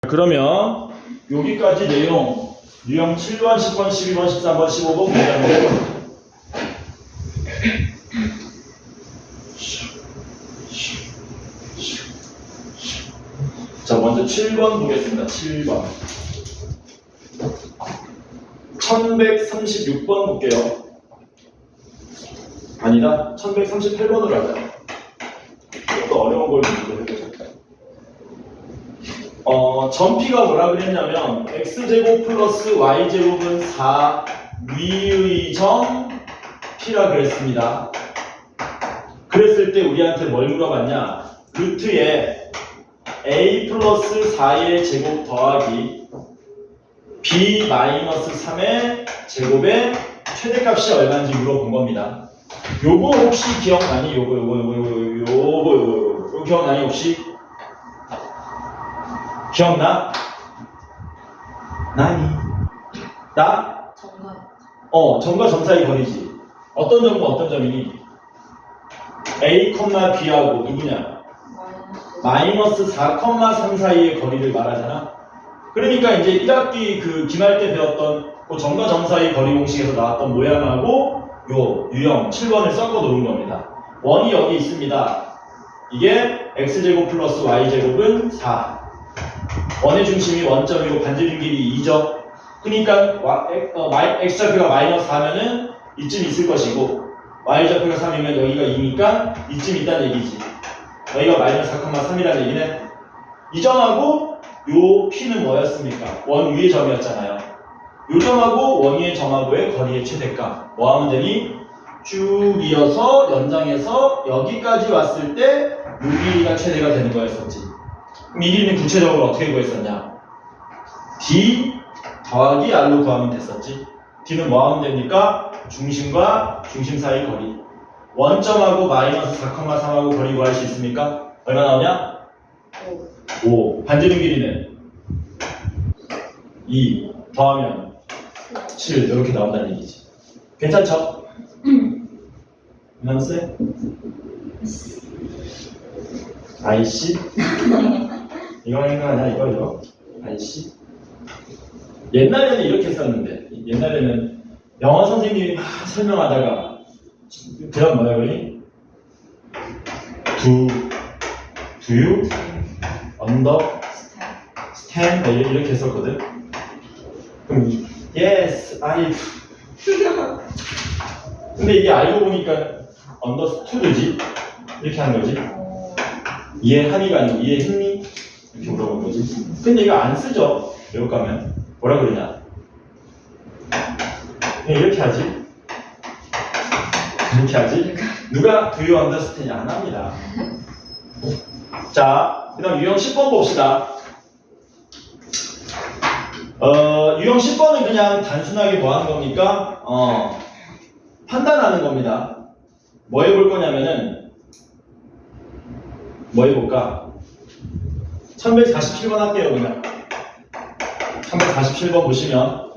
그러면 여기까지 내용 유형 7번, 10번, 12번, 13번, 15번 공부하는 자, 먼저 7번 보겠습니다. 7번 1136번 볼게요. 아니다, 1138번으로 하자. 좀 더 어려운 걸 해보자. 전피가 뭐라 그랬냐면 x제곱 플러스 y제곱은 4 위의 점 p라 그랬습니다. 그랬을 때 우리한테 뭘 물어봤냐? 루트에 a 플러스 4의 제곱 더하기 b 마이너스 3의 제곱의 최대값이 얼마인지 물어본 겁니다. 요거 혹시 기억나니? 요거 기억나니 혹시? 기억나? 나니? 나? 점과 점 사이 거리지. 어떤 점과 어떤 점이니? a, b하고 누구냐? 마이너스 4, 3 사이의 거리를 말하잖아. 그러니까 이제 1학기 그 기말 때 배웠던 그 점과 점 사이 거리 공식에서 나왔던 모양하고 요 유형 7번을 섞어 놓은 겁니다. 원이 여기 있습니다. 이게 x제곱 플러스 y제곱은 4. 원의 중심이 원점이고 반지름 길이 2죠. 그러니까 x좌표가 마이너스 4면은 이쯤 있을 것이고 y좌표가 3이면 여기가 2니까 이쯤 있다는 얘기지. 여기가 마이너스 4,3이라는 얘기네. 이 점하고 요 p는 뭐였습니까? 원 위의 점이었잖아요. 요 점하고 원 위의 점하고의 거리의 최대값. 뭐 하면 되니? 쭉 이어서 연장해서 여기까지 왔을 때 요 길이가 최대가 되는 거였었지. 그럼 이 길이는 구체적으로 어떻게 구했었냐? d 더하기 r로 구하면 됐었지. d는 뭐 하면 됩니까? 중심과 중심 사이 거리. 원점하고 마이너스 4,3하고 거리 구할 수 있습니까? 얼마 나오냐? 5. 반지름 길이는 2 더하면 7 이렇게 나온다는 얘기지. 괜찮죠? 괜찮으세요? IC? 이거 하는 거 아니야? 이거? IC? 옛날에는 이렇게 썼는데 옛날에는 영어 선생님이 막 설명하다가 그냥 뭐야 그러니? Do you understand? 이렇게 했었거든. 그럼 yes, I 근데 이게 알고 보니까 understood지? 이렇게 하는 거지. 이해하니가 아니고 이해했니? 이렇게 물어본 거지. 근데 이거 안 쓰죠? 외국 가면 뭐라 그러냐? 그냥 이렇게 하지. 이렇게 하지. 누가 do you understand? 안 합니다. 자, 그 다음 유형 10번 봅시다. 유형 10번은 그냥 단순하게 뭐 하는 겁니까? 판단하는 겁니다. 뭐 해볼 거냐면은 뭐 해볼까? 1147번 할게요. 그냥 1147번 보시면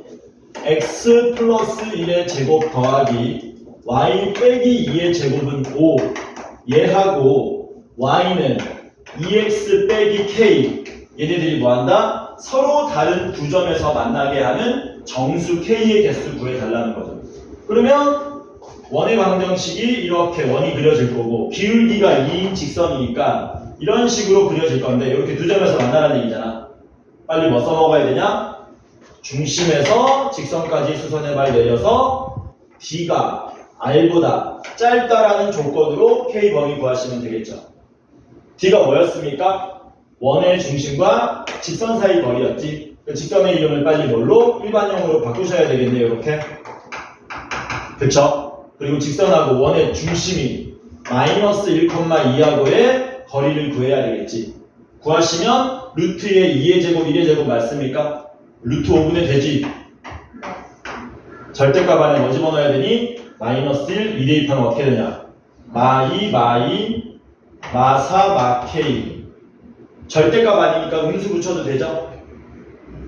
x 플러스 1의 제곱 더하기 y 빼기 2의 제곱은 5 얘하고 y는 2x 빼기 k 얘네들이 뭐한다? 서로 다른 두 점에서 만나게 하는 정수 k의 개수 구해달라는 거죠. 그러면 원의 방정식이 이렇게 원이 그려질 거고 기울기가 2인 직선이니까 이런 식으로 그려질 건데 이렇게 두 점에서 만나라는 얘기잖아. 빨리 뭐 써먹어야 되냐? 중심에서 직선까지 수선의 발 내려서 D가 R보다 짧다라는 조건으로 K 범위 구하시면 되겠죠. D가 뭐였습니까? 원의 중심과 직선 사이 거리였지. 그 직선의 이름을 빨리 뭘로? 일반형으로 바꾸셔야 되겠네요. 이렇게. 그쵸? 그리고 직선하고 원의 중심이 마이너스 1,2하고의 거리를 구해야 되겠지. 구하시면 루트의 2의 제곱 1의 제곱 맞습니까? 루트 5분의 되지. 절대값 안에 뭐 집어넣어야 되니? 마이너스 1, 2 대입하면 어떻게 되냐? 마2, 마2, 마4, 마 k. 절대값 아니니까 음수 붙여도 되죠?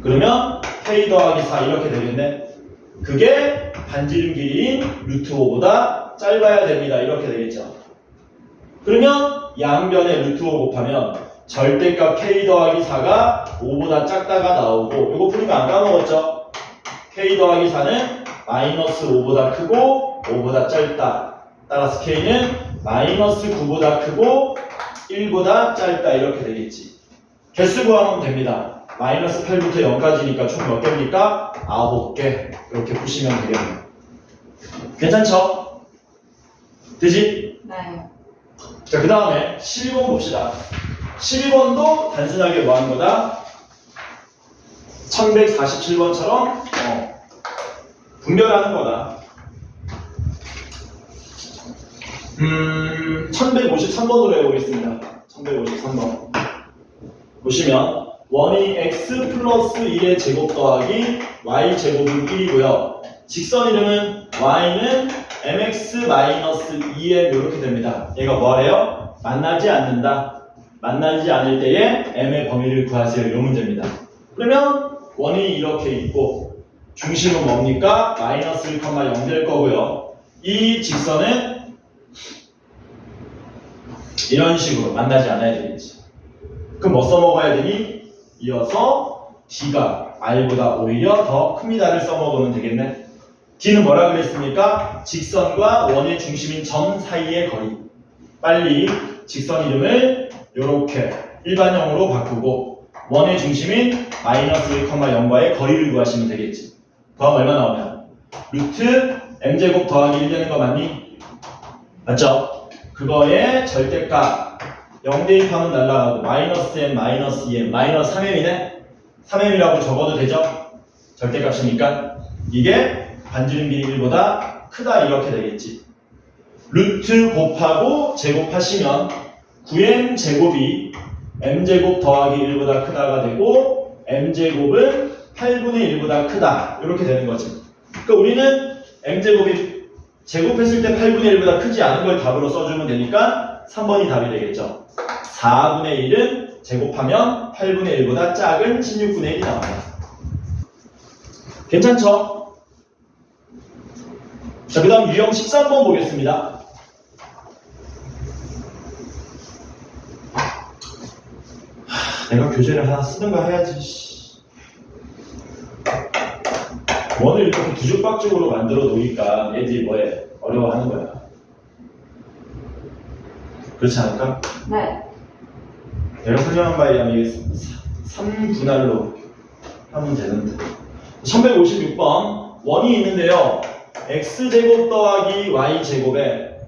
그러면 k 더하기 4 이렇게 되겠네. 그게 반지름 길이인 루트 5보다 짧아야 됩니다. 이렇게 되겠죠. 그러면 양변에 루트 5 곱하면 절대값 k 더하기 4가 5보다 작다가 나오고 이거 풀니까 안 까먹었죠? k 더하기 4는 마이너스 5보다 크고 5보다 짧다. 따라서 k는 마이너스 9보다 크고 1보다 짧다 이렇게 되겠지. 개수 구하면 됩니다. 마이너스 8부터 0까지니까 총 몇 개입니까? 9개. 이렇게 푸시면 되겠네요. 괜찮죠? 되지? 네. 자, 그 다음에 12번 봅시다. 12번도 단순하게 뭐 하는 거다? 1147번처럼 분별하는 거다. 1153번으로 해보겠습니다. 1153번. 보시면 원이 x 플러스 1의 제곱 더하기 y 제곱은 1이고요. 직선 이름은 y는 mx 마이너스 2m 이렇게 됩니다. 얘가 뭐래요? 만나지 않는다. 만나지 않을 때에 m의 범위를 구하세요. 이 문제입니다. 그러면 원이 이렇게 있고 중심은 뭡니까? 마이너스 1,0 될 거고요. 이 직선은 이런 식으로 만나지 않아야 되겠지. 그럼 뭐 써먹어야 되니? 이어서 D가 R보다 오히려 더 큽니다를 써먹으면 되겠네. D는 뭐라 그랬습니까? 직선과 원의 중심인 점 사이의 거리. 빨리 직선 이름을 이렇게 일반형으로 바꾸고 원의 중심인 마이너스 1,0과의 거리를 구하시면 되겠지. 더하면 얼마 나오냐? 루트 m제곱 더하기 1 되는 거 맞니? 맞죠? 그거의 절대값 0 대입하면 날라가고 마이너스 m 마이너스 2m 마이너스 3m이네? 3m이라고 적어도 되죠? 절대값이니까 이게 반지름 길이 1보다 크다 이렇게 되겠지. 루트 곱하고 제곱하시면 9m 제곱이 m제곱 더하기 1보다 크다가 되고 m제곱은 8분의 1보다 크다 이렇게 되는 거지. 그러니까 우리는 m제곱이 제곱했을 때 8분의 1보다 크지 않은 걸 답으로 써주면 되니까 3번이 답이 되겠죠. 4분의 1은 제곱하면 8분의 1보다 작은 16분의 1이 나옵니다. 괜찮죠? 자, 그 다음 유형 13번 보겠습니다. 내가 교재를 하나 쓰든가 해야지. 원을 이렇게 두죽박죽으로 만들어 놓으니까 애들이 뭐해? 어려워하는 거야. 그렇지 않을까? 네. 내가 설명한 바에 의하면 이게 3분할로 하면 되는데. 1156번 원이 있는데요. x제곱 더하기 y제곱에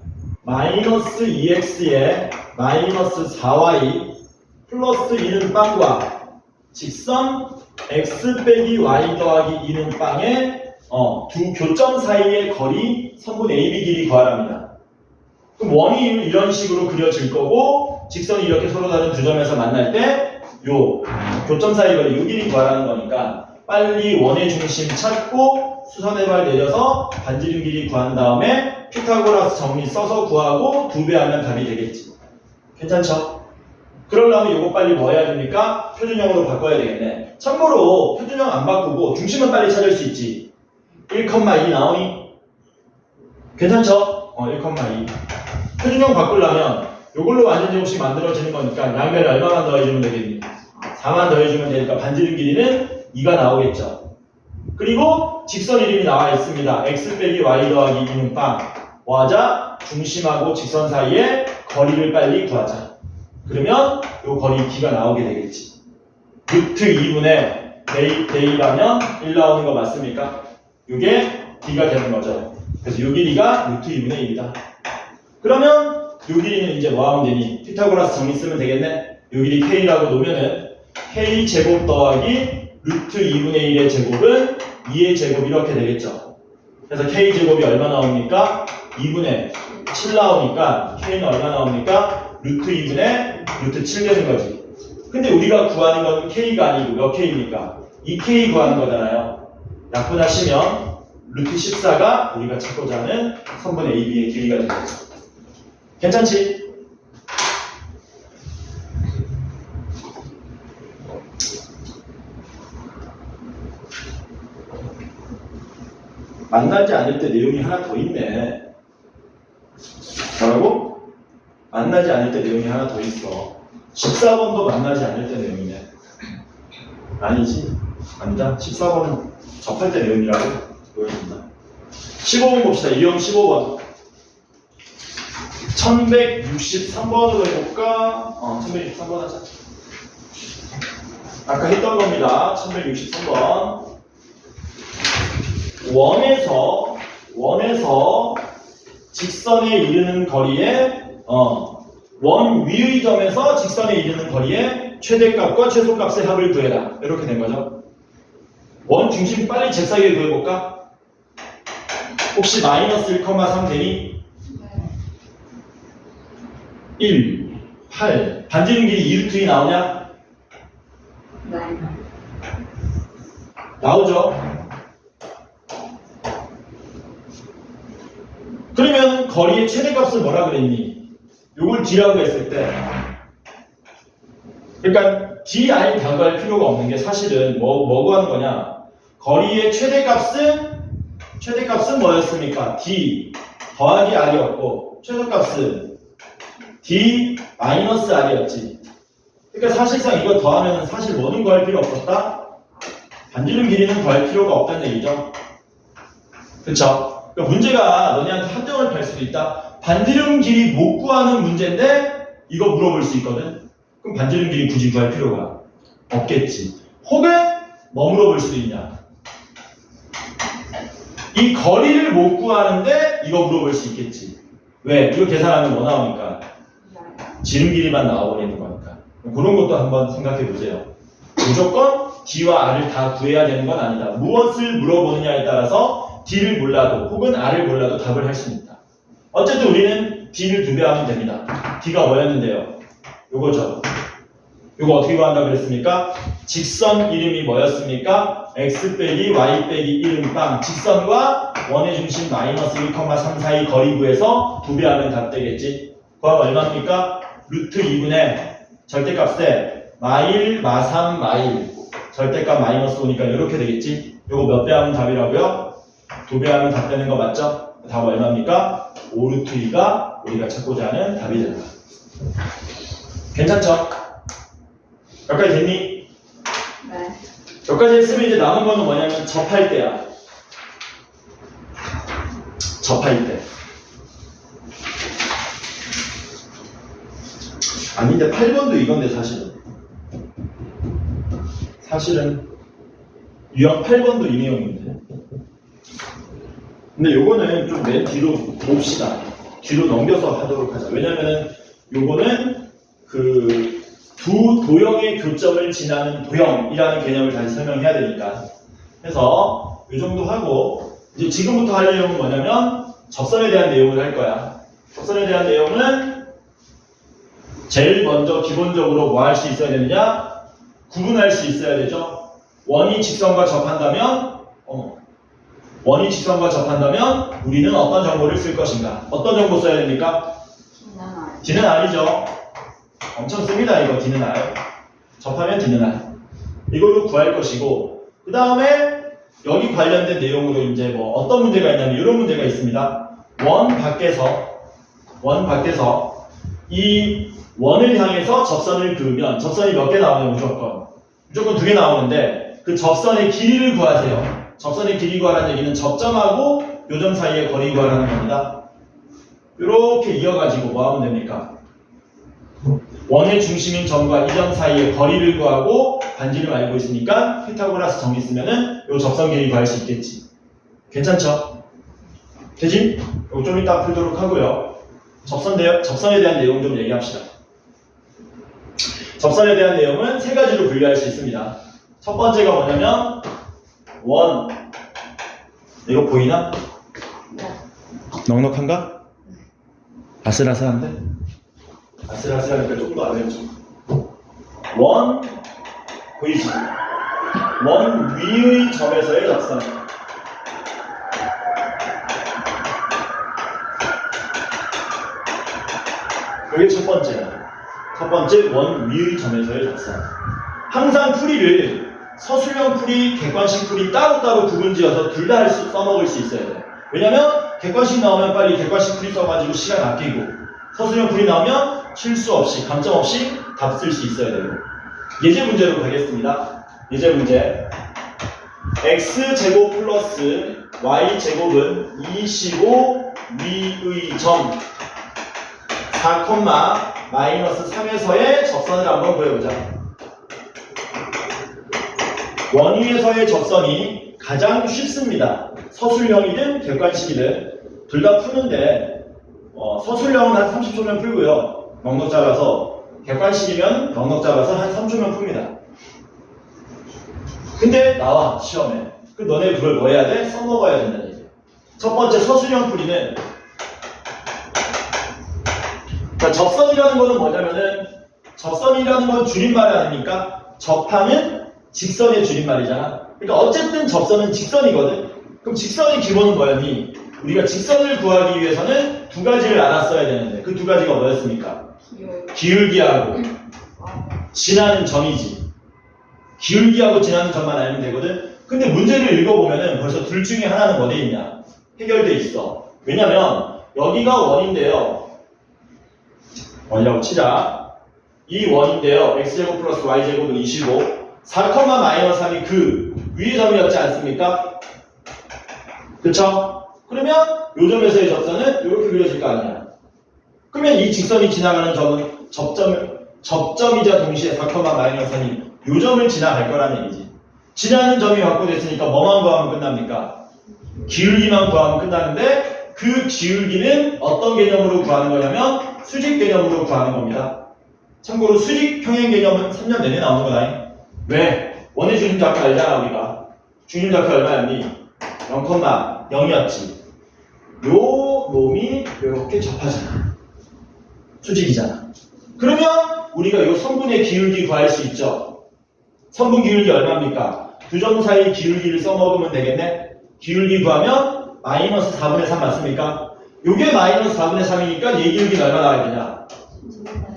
마이너스 2x에 마이너스 4y 플러스 2는 빵과 직선 x 빼기 y 더하기 2는 빵의 두 교점 사이의 거리 선분 AB 길이 구하랍니다. 그럼 원이 이런 식으로 그려질 거고 직선이 이렇게 서로 다른 두 점에서 만날 때 요 교점 사이 거리 요 길이 구하라는 거니까 빨리 원의 중심 찾고 수선해발 내려서 반지름 길이 구한 다음에 피타고라스 정리 써서 구하고 2배 하면 답이 되겠지. 괜찮죠? 그러려면 요거 빨리 뭐 해야 됩니까? 표준형으로 바꿔야 되겠네. 참고로 표준형 안 바꾸고 중심은 빨리 찾을 수 있지. 1,2 나오니? 괜찮죠? 1,2. 표준형 바꾸려면 요걸로 완전 제곱식 만들어지는 거니까 양변에 얼마만 더해주면 되겠니? 4만 더해주면 되니까 반지름 길이는 2가 나오겠죠. 그리고 직선 이름이 나와 있습니다. x 빼기 y 더하기 2는 빵. 뭐하자? 중심하고 직선 사이의 거리를 빨리 구하자. 그러면 요 거리 D가 나오게 되겠지. 루트 2분의 대입하면 1 나오는 거 맞습니까? 요게 D가 되는 거죠. 그래서 요 길이가 루트 2분의 1이다. 그러면 요 길이는 이제 뭐 하면 되니? 피타고라스 정리 쓰면 되겠네? 요 길이 K라고 놓으면은 K 제곱 더하기 루트 2분의 1의 제곱은 2의 제곱 이렇게 되겠죠. 그래서 K 제곱이 얼마 나옵니까? 2분의 7 나오니까 K는 얼마 나옵니까? 루트 2분의 루트 7 되는 거지. 근데 우리가 구하는 건 K가 아니고 몇 K입니까? 2K 구하는 거잖아요. 약분하시면 루트 14가 우리가 찾고자 하는 선분 AB의 길이가 되겠죠. 괜찮지? 만나지 않을 때 내용이 하나 더 있네. 뭐라고? 만나지 않을 때 내용이 하나 더 있어. 14번도 만나지 않을 때 내용이네. 아니지? 아니다. 14번은 접할 때 내용이라고 보여준다. 15번 봅시다. 유형 15번. 1163번으로 해볼까? 1163번 하자. 아까 했던 겁니다. 1163번. 원에서 직선에 이르는 거리에 원 위의 점에서 직선에 이르는 거리에 최대값과 최소값의 합을 구해라. 이렇게 된 거죠. 원 중심 빨리 잽싸게 구해볼까? 혹시 마이너스 1,3 되니? 1, 8. 반지름 길이 2루트 2 나오냐? 네. 나오죠. 그러면 거리의 최대값을 뭐라 그랬니? 요걸 D라고 했을 때 그러니까 D, R 단가할 필요가 없는 게 사실은 뭐 구하는 거냐? 거리의 최대값은 뭐였습니까? D 더하기 R이었고 최소값은 D 마이너스 R이었지. 그러니까 사실상 이거 더하면 사실 뭐는 구할 필요 없었다? 반지름 길이는 구할 필요가 없다는 얘기죠. 그쵸? 그러니까 문제가 너네한테 함정을 팔 수도 있다. 반지름 길이 못 구하는 문제인데 이거 물어볼 수 있거든. 그럼 반지름 길이 굳이 구할 필요가 없겠지. 혹은 뭐 물어볼 수도 있냐? 이 거리를 못 구하는데 이거 물어볼 수 있겠지. 왜? 이거 계산하면 뭐 나오니까? 지름 길이만 나와버리는 거니까. 그런 것도 한번 생각해 보세요. 무조건 D와 R을 다 구해야 되는 건 아니다. 무엇을 물어보느냐에 따라서 D를 몰라도 혹은 R을 몰라도 답을 할 수는 있다. 어쨌든 우리는 D를 2배 하면 됩니다. D가 뭐였는데요? 요거죠. 요거 어떻게 구한다고 그랬습니까? 직선 이름이 뭐였습니까? X 빼기 Y 빼기 이름 빵. 직선과 원의 중심 마이너스 1,3 사이 거리 구해서 2배 하면 답 되겠지. 그럼 얼마입니까? 루트 2분의 절대값에 마일, 마삼, 마일. 절대값 마이너스 5니까 이렇게 되겠지. 요거 몇 배 하면 답이라고요? 2배 하면 답 되는 거 맞죠? 답 얼마입니까? 5루트 2가 우리가 찾고자 하는 답이 된다. 괜찮죠? 여기까지 됐니? 네. 여기까지 했으면 이제 남은 거는 뭐냐면 접할 때야. 접할 때. 아닌데 8번도 이건데 사실은 유형 8번도 이 내용인데. 근데 요거는 좀 맨 뒤로 봅시다. 뒤로 넘겨서 하도록 하자. 왜냐면은 요거는 그 두 도형의 교점을 지나는 도형이라는 개념을 다시 설명해야 되니까. 그래서 요 정도 하고 이제 지금부터 할 내용은 뭐냐면 접선에 대한 내용을 할 거야. 접선에 대한 내용은 제일 먼저 기본적으로 뭐 할 수 있어야 되느냐? 구분할 수 있어야 되죠. 원이 직선과 접한다면 우리는 어떤 정보를 쓸 것인가? 어떤 정보 써야 됩니까? D는 R이죠. 엄청 씁니다 이거 D는 R. 접하면 D는 R. 이걸로 구할 것이고 그 다음에 여기 관련된 내용으로 이제 뭐 어떤 문제가 있냐면 이런 문제가 있습니다. 원 밖에서 이 원을 향해서 접선을 그으면 접선이 몇 개 나오냐 무조건 2개 나오는데 그 접선의 길이를 구하세요. 접선의 길이 구하라는 얘기는 접점하고 요점 사이의 거리 구하라는 겁니다. 이렇게 이어가지고 뭐 하면 됩니까? 원의 중심인 점과 이 점 사이의 거리를 구하고 반지름 알고 있으니까 피타고라스 정리 쓰면은 요 접선 길이 구할 수 있겠지. 괜찮죠? 되지? 이거 좀 이따 풀도록 하고요. 접선에 대한 내용 좀 얘기합시다. 접선에 대한 내용은 세 가지로 분류할 수 있습니다. 첫 번째가 뭐냐면 원. 이거 보이나? 네. 넉넉한가? 아슬아슬한데? 아슬아슬하니까 조금 더 안 해줘. 원 보이지? 원 위의 점에서의 접선. 이게 첫 번째야. 첫 번째 원 위의 점에서의 접선. 항상 풀이를 서술형 풀이, 객관식 풀이 따로따로 구분지어서 둘 다 써먹을 수 있어야 돼. 왜냐면 객관식 나오면 빨리 객관식 풀이 써가지고 시간 아끼고 서술형 풀이 나오면 실수 없이, 감점 없이 답 쓸 수 있어야 되고. 예제 문제로 가겠습니다. 예제 문제. x제곱 플러스 y제곱은 25 위의 점 4, 마이너스 3에서의 접선을 한번 구해보자. 원위에서의 접선이 가장 쉽습니다. 서술형이든 객관식이든 둘 다 푸는데 서술형은 한 30초면 풀고요. 넉넉 잡아서 객관식이면 넉넉 잡아서 한 3초면 풉니다. 근데 나와 시험에. 그 너네 그걸 뭐 해야 돼? 써먹어야 된다는 얘기야. 첫 번째 서술형 풀이는 그러니까 접선이라는 거는 뭐냐면은 접선이라는 건 줄임말 아닙니까? 접하는 직선의 줄임말이잖아. 그러니까 어쨌든 접선은 직선이거든. 그럼 직선의 기본은 뭐였니? 우리가 직선을 구하기 위해서는 두 가지를 알았어야 되는데 그 두 가지가 뭐였습니까? 기울기하고 지나는 점이지. 기울기하고 지나는 점만 알면 되거든. 근데 문제를 읽어보면은 벌써 둘 중에 하나는 어디에 있냐? 해결돼 있어. 왜냐면 여기가 원인데요. 원이라고 치자. 이 원인데요. x제곱 플러스 y제곱은 25. 4, 마이너스 3이 그 위의 점이었지 않습니까? 그쵸? 그러면 요 점에서의 접선은 이렇게 그려질 거 아니야. 그러면 이 직선이 지나가는 점은 접점이자 동시에 4, 마이너스 3이 요 점을 지나갈 거라는 얘기지. 지나는 점이 확보됐으니까 뭐만 구하면 끝납니까? 기울기만 구하면 끝나는데 그 기울기는 어떤 개념으로 구하는 거냐면 수직 개념으로 구하는 겁니다. 참고로 수직 평행 개념은 3년 내내 나오는 거다. 왜? 원의 중심좌표 알잖아 우리가. 중심좌표 얼마였니? 0,0이었지. 요 놈이 이렇게 접하잖아. 수직이잖아. 그러면 우리가 요 선분의 기울기 구할 수 있죠. 선분 기울기 얼마입니까? 두 점 사이 기울기를 써먹으면 되겠네. 기울기 구하면 마이너스 4분의 3 맞습니까? 요게 마이너스 4분의 3이니까 얘 기울기는 얼마 나와야 되냐?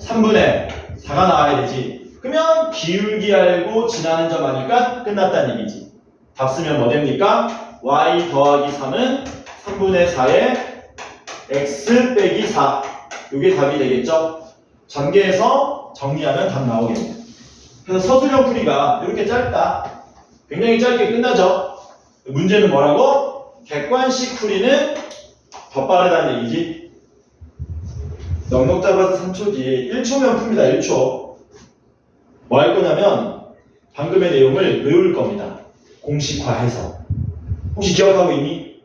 3분의 4가 나와야 되지. 그러면 기울기 알고 지나는 점 하니까 끝났다는 얘기지. 답 쓰면 뭐 됩니까? y 더하기 3은 3분의 4에 x 빼기 4. 요게 답이 되겠죠? 전개해서 정리하면 답 나오겠네요. 그래서 서술형 풀이가 이렇게 짧다. 굉장히 짧게 끝나죠? 문제는 뭐라고? 객관식 풀이는 더 빠르다는 얘기지. 넉넉 잡아서 3초 뒤에 1초면 풉니다. 1초. 뭐 할 거냐면 방금의 내용을 외울 겁니다. 공식화해서. 혹시 기억하고 있니?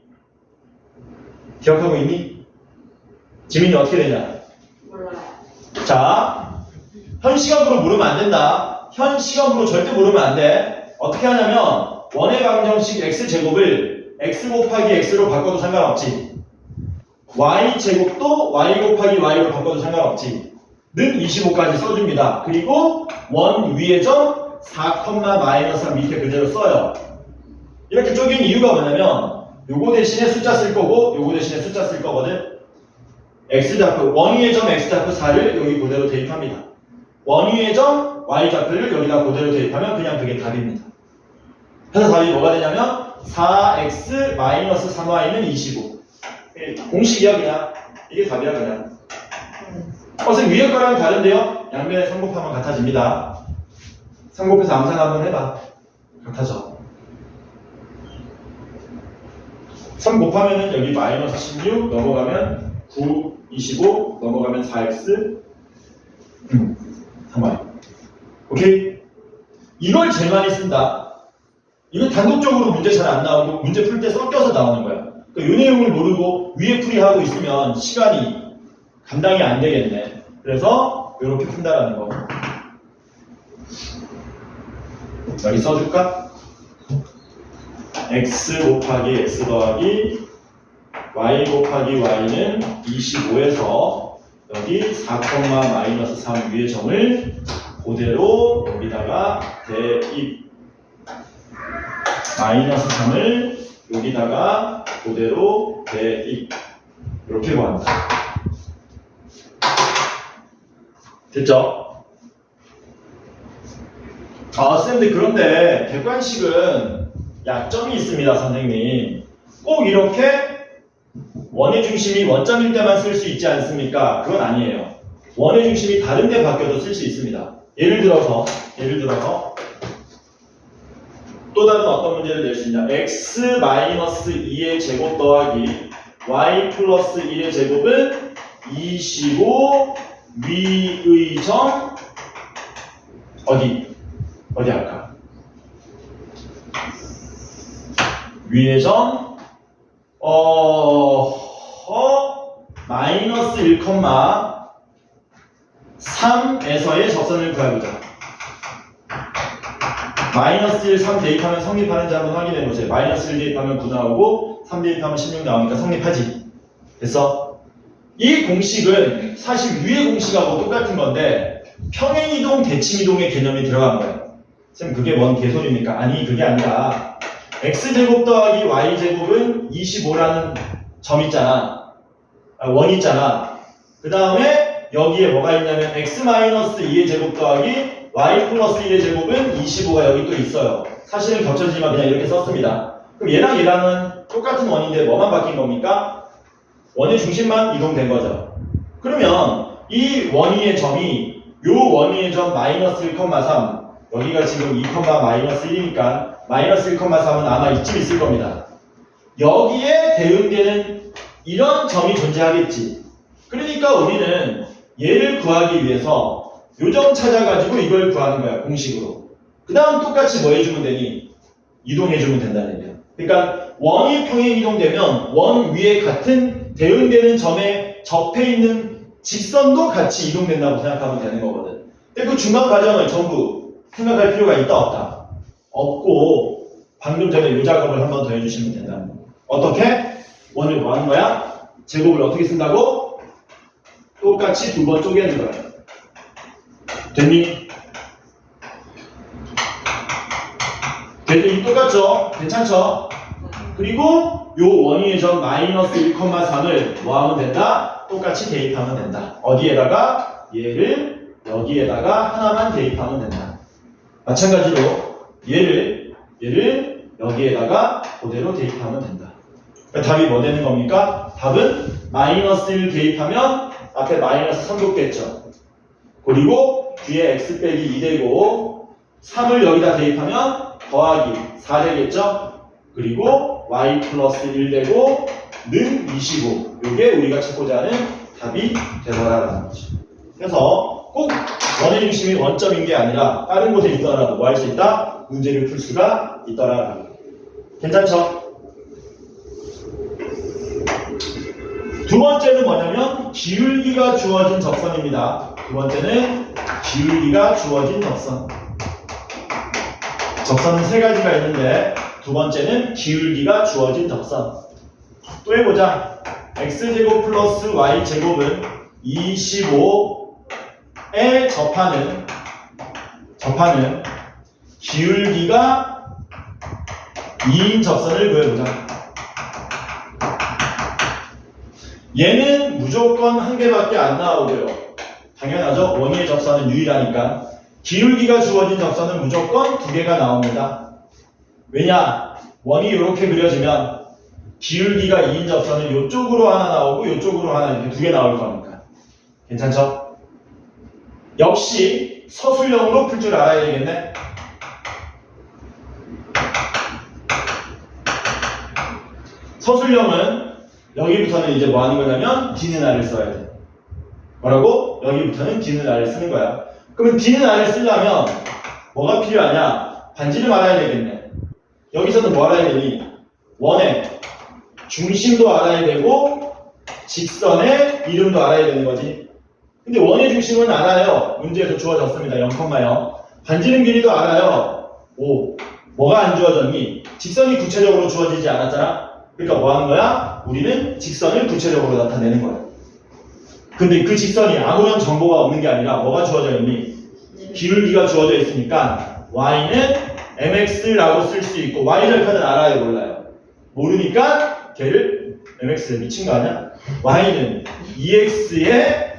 기억하고 있니? 지민이 어떻게 되냐? 몰라요. 자, 현 시간으로 물으면 안 된다. 현 시간으로 절대 물으면 안 돼. 어떻게 하냐면 원의 방정식 x제곱을 x 곱하기 x로 바꿔도 상관없지. y제곱도 y 곱하기 y로 바꿔도 상관없지. 는 25까지 써줍니다. 그리고 원 위의 점 4, 마이너스 3 밑에 그대로 써요. 이렇게 쪼갠 이유가 뭐냐면 요거 대신에 숫자 쓸 거고 요거 대신에 숫자 쓸 거거든. x좌표, 원위의 점 x좌표 4를 여기 그대로 대입합니다. 원위의 점 y좌표를 여기다 그대로 대입하면 그냥 그게 답입니다. 그래서 답이 뭐가 되냐면 4x 마이너스 3y는 25. 공식이야 그냥. 이게 답이야 그냥. 선생님 위에 거랑 다른데요? 양변에 3 곱하면 같아집니다. 3 곱해서 암산 한번 해봐. 같아져. 3 곱하면은 여기 마이너스 16 넘어가면 9, 25 넘어가면 4x 3y. 오케이? 이걸 제일 많이 쓴다. 이거 단독적으로 문제 잘 안 나오고 문제 풀 때 섞여서 나오는 거야. 그러니까 이 내용을 모르고 위에 풀이하고 있으면 시간이 감당이 안 되겠네. 그래서 이렇게 푼다라는 거. 여기 써줄까? x 곱하기 x 더하기 y 곱하기 y는 25에서 여기 4, 마이너스 3 위의 점을 그대로 여기다가 대입. 마이너스 3을 여기다가 그대로 대입. 이렇게 구한다. 됐죠? 아, 쌤들 그런데 객관식은 약점이 있습니다, 선생님. 꼭 이렇게 원의 중심이 원점일 때만 쓸 수 있지 않습니까? 그건 아니에요. 원의 중심이 다른 데 바뀌어도 쓸 수 있습니다. 예를 들어서 또 다른 어떤 문제를 낼 수 있냐? x-2의 제곱 더하기 y 플러스 1의 제곱은 25 위의 점 어디 할까? 위의 점 마이너스 1,3에서의 적선을 구해보자. 마이너스 1, 3 대입하면 성립하는지 한번 확인해보세요. 마이너스 1 대입하면 9 나오고 3 대입하면 16 나오니까 성립하지. 됐어? 이 공식은 사실 위의 공식하고 똑같은 건데 평행이동, 대칭이동의 개념이 들어간 거예요. 쌤 그게 뭔 개소리입니까? 아니 그게 아니라 x제곱 더하기 y제곱은 25라는 점 있잖아. 원 있잖아. 그 다음에 여기에 뭐가 있냐면 x-2의 제곱 더하기 y 플러스 1의 제곱은 25가 여기 또 있어요. 사실은 겹쳐지지만 그냥 이렇게 썼습니다. 그럼 얘랑 얘랑은 똑같은 원인데 뭐만 바뀐 겁니까? 원의 중심만 이동된 거죠. 그러면 이 원위의 점이 요 원위의 점 마이너스 1,3 여기가 지금 2, 마이너스 1이니까 마이너스 1,3은 아마 이쯤 있을 겁니다. 여기에 대응되는 이런 점이 존재하겠지. 그러니까 우리는 얘를 구하기 위해서 요 점 찾아가지고 이걸 구하는 거야, 공식으로. 그 다음 똑같이 뭐 해주면 되니? 이동해주면 된다는 얘기야. 그러니까 원이 평행 이동되면 원 위에 같은 대응되는 점에 접해 있는 직선도 같이 이동된다고 생각하면 되는 거거든. 근데 그 중간 과정을 전부 생각할 필요가 있다, 없다? 없고, 방금 전에 요 작업을 한 번 더 해주시면 된다는 거야. 어떻게? 원을 뭐 하는 거야? 제곱을 어떻게 쓴다고? 똑같이 두 번 쪼개는 거야. 됐니? 됐니? 똑같죠? 괜찮죠? 그리고 요 원위의 점 마이너스 1,3을 뭐 하면 된다? 똑같이 대입하면 된다. 어디에다가? 얘를 여기에다가 하나만 대입하면 된다. 마찬가지로 얘를 여기에다가 그대로 대입하면 된다. 그러니까 답이 뭐 되는 겁니까? 답은 마이너스 1 대입하면 앞에 마이너스 3 뒀겠죠. 그리고 뒤에 x 빼기 2 되고 3을 여기다 대입하면 더하기 4 되겠죠. 그리고 y 플러스 1 되고 는 25. 이게 우리가 찾고자 하는 답이 되더라라는 거죠. 그래서 꼭 원의 중심이 원점인 게 아니라 다른 곳에 있더라도 뭐 할 수 있다? 문제를 풀 수가 있더라라는 거죠. 괜찮죠? 두 번째는 뭐냐면 기울기가 주어진 적선입니다. 두 번째는 기울기가 주어진 적선. 적선은 세 가지가 있는데 두 번째는 기울기가 주어진 적선. 또 해보자. x제곱 플러스 y제곱은 25에 접하는 기울기가 2인 적선을 구해보자. 얘는 무조건 한 개밖에 안 나오고요. 당연하죠. 원위의 접선은 유일하니까. 기울기가 주어진 접선은 무조건 두 개가 나옵니다. 왜냐? 원이 이렇게 그려지면 기울기가 2인 접선은 이쪽으로 하나 나오고 이쪽으로 하나 이렇게 두 개 나올 거니까. 괜찮죠? 역시 서술형으로 풀 줄 알아야 되겠네. 서술형은 여기부터는 이제 뭐 하는 거냐면 D는 R을 써야 돼. 뭐라고? 여기부터는 D는 R을 쓰는 거야. 그러면 D는 R을 쓰려면 뭐가 필요하냐? 반지름 알아야 되겠네. 여기서는 뭐 알아야 되니? 원의 중심도 알아야 되고 직선의 이름도 알아야 되는 거지. 근데 원의 중심은 알아요. 문제에서 주어졌습니다. 0,0. 반지름 길이도 알아요. 5. 뭐가 안 주어졌니? 직선이 구체적으로 주어지지 않았잖아. 그러니까 뭐 하는 거야? 우리는 직선을 구체적으로 나타내는 거야. 근데 그 직선이 아무런 정보가 없는 게 아니라 뭐가 주어져 있니? 기울기가 주어져 있으니까 y는 mx라고 쓸 수 있고 y절편은 알아요, 몰라요? 모르니까 걔를 mx 미친 거 아니야? y는 2x에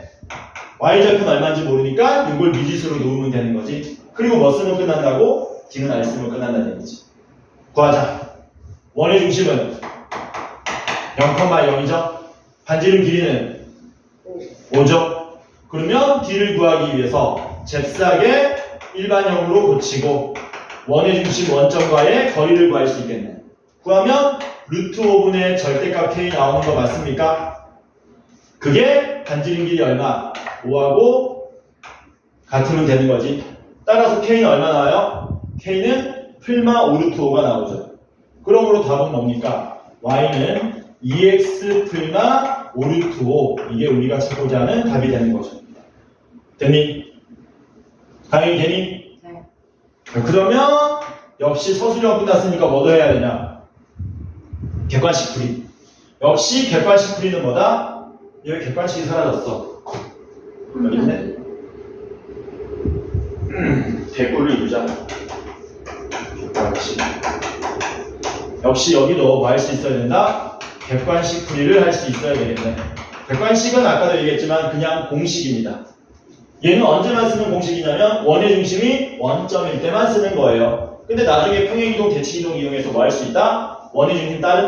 y절편 얼마인지 모르니까 이걸 미지수로 놓으면 되는 거지. 그리고 뭐 쓰면 끝난다고? D는 R 쓰면 끝난다는 얘기지. 구하자. 원의 중심은 0,0이죠. 반지름 길이는 5죠. 그러면 D를 구하기 위해서 잽싸게 일반형으로 고치고 원의 중심 원점과의 거리를 구할 수 있겠네. 구하면 루트 5분의 절대값 K 나오는 거 맞습니까? 그게 반지름 길이 얼마? 5하고 같으면 되는 거지. 따라서 K는 얼마 나와요? K는 풀마 5 루트 5가 나오죠. 그러므로 답은 뭡니까? Y는 2x 풀마 5 루트 5. 이게 우리가 찾고자 하는 답이 되는 거죠. 됐니? 당연히 되니? 네. 그러면 역시 서술형 끝났으니까 뭐 더 해야 되냐? 객관식 풀이. 역시 객관식 풀이는 뭐다? 여기 객관식이 사라졌어. 여기 있네. 대꾸를 이루자. 객관식. 역시 여기도 뭐 할 수 있어야 된다? 객관식 풀이를 할 수 있어야 되겠네. 객관식은 아까도 얘기했지만 그냥 공식입니다. 얘는 언제만 쓰는 공식이냐면 원의 중심이 원점일 때만 쓰는 거예요. 근데 나중에 평행이동, 대칭이동 이용해서 뭐 할 수 있다? 원의 중심 다른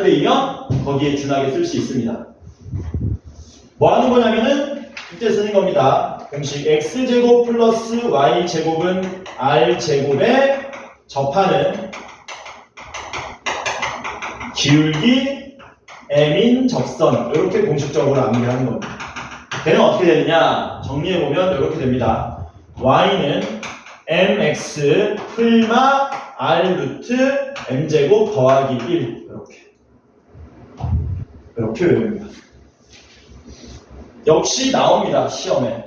데이면 거기에 준하게 쓸 수 있습니다. 뭐 하는 거냐면은 이때 쓰는 겁니다. 공식 x제곱 플러스 y제곱은 r제곱에 접하는 기울기 m인 접선, 이렇게 공식적으로 암기하는 겁니다. 걔는 어떻게 되느냐? 정리해보면 이렇게 됩니다. y는 mx 풀마 r 루트 m제곱 더하기 1, 이렇게 외웁니다. 역시 나옵니다. 시험에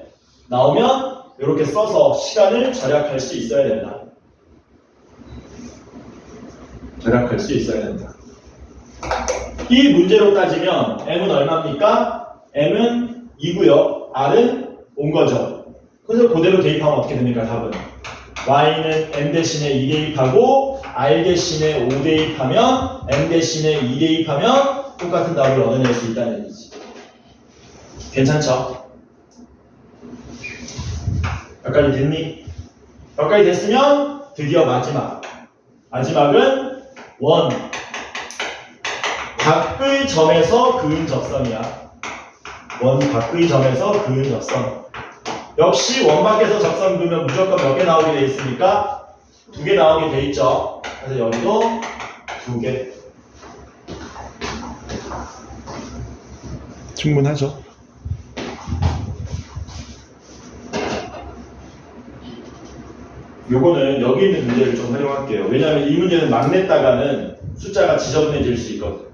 나오면 이렇게 써서 시간을 절약할 수 있어야 된다. 절약할 수 있어야 된다. 이 문제로 따지면 m은 얼마입니까? m은 2고요. r은 온 거죠. 그래서 그대로 대입하면 어떻게 됩니까? 답은 y는 m 대신에 2 대입하고 r 대신에 5 대입하면 m 대신에 2 대입하면 똑같은 답을 얻어낼 수 있다는 얘기지. 괜찮죠? 여기까지 됐니? 여기까지 됐으면 드디어 마지막은 원 밖의 점에서 그은 접선이야. 원 밖의 점에서 그은 접선. 역시 원 밖에서 접선 그으면 무조건 몇 개 나오게 돼 있습니까? 2개 나오게 돼 있죠. 그래서 여기도 2개. 충분하죠. 요거는 여기 있는 문제를 좀 활용할게요. 왜냐하면 이 문제는 막 냈다가는 숫자가 지저분해질 수 있거든.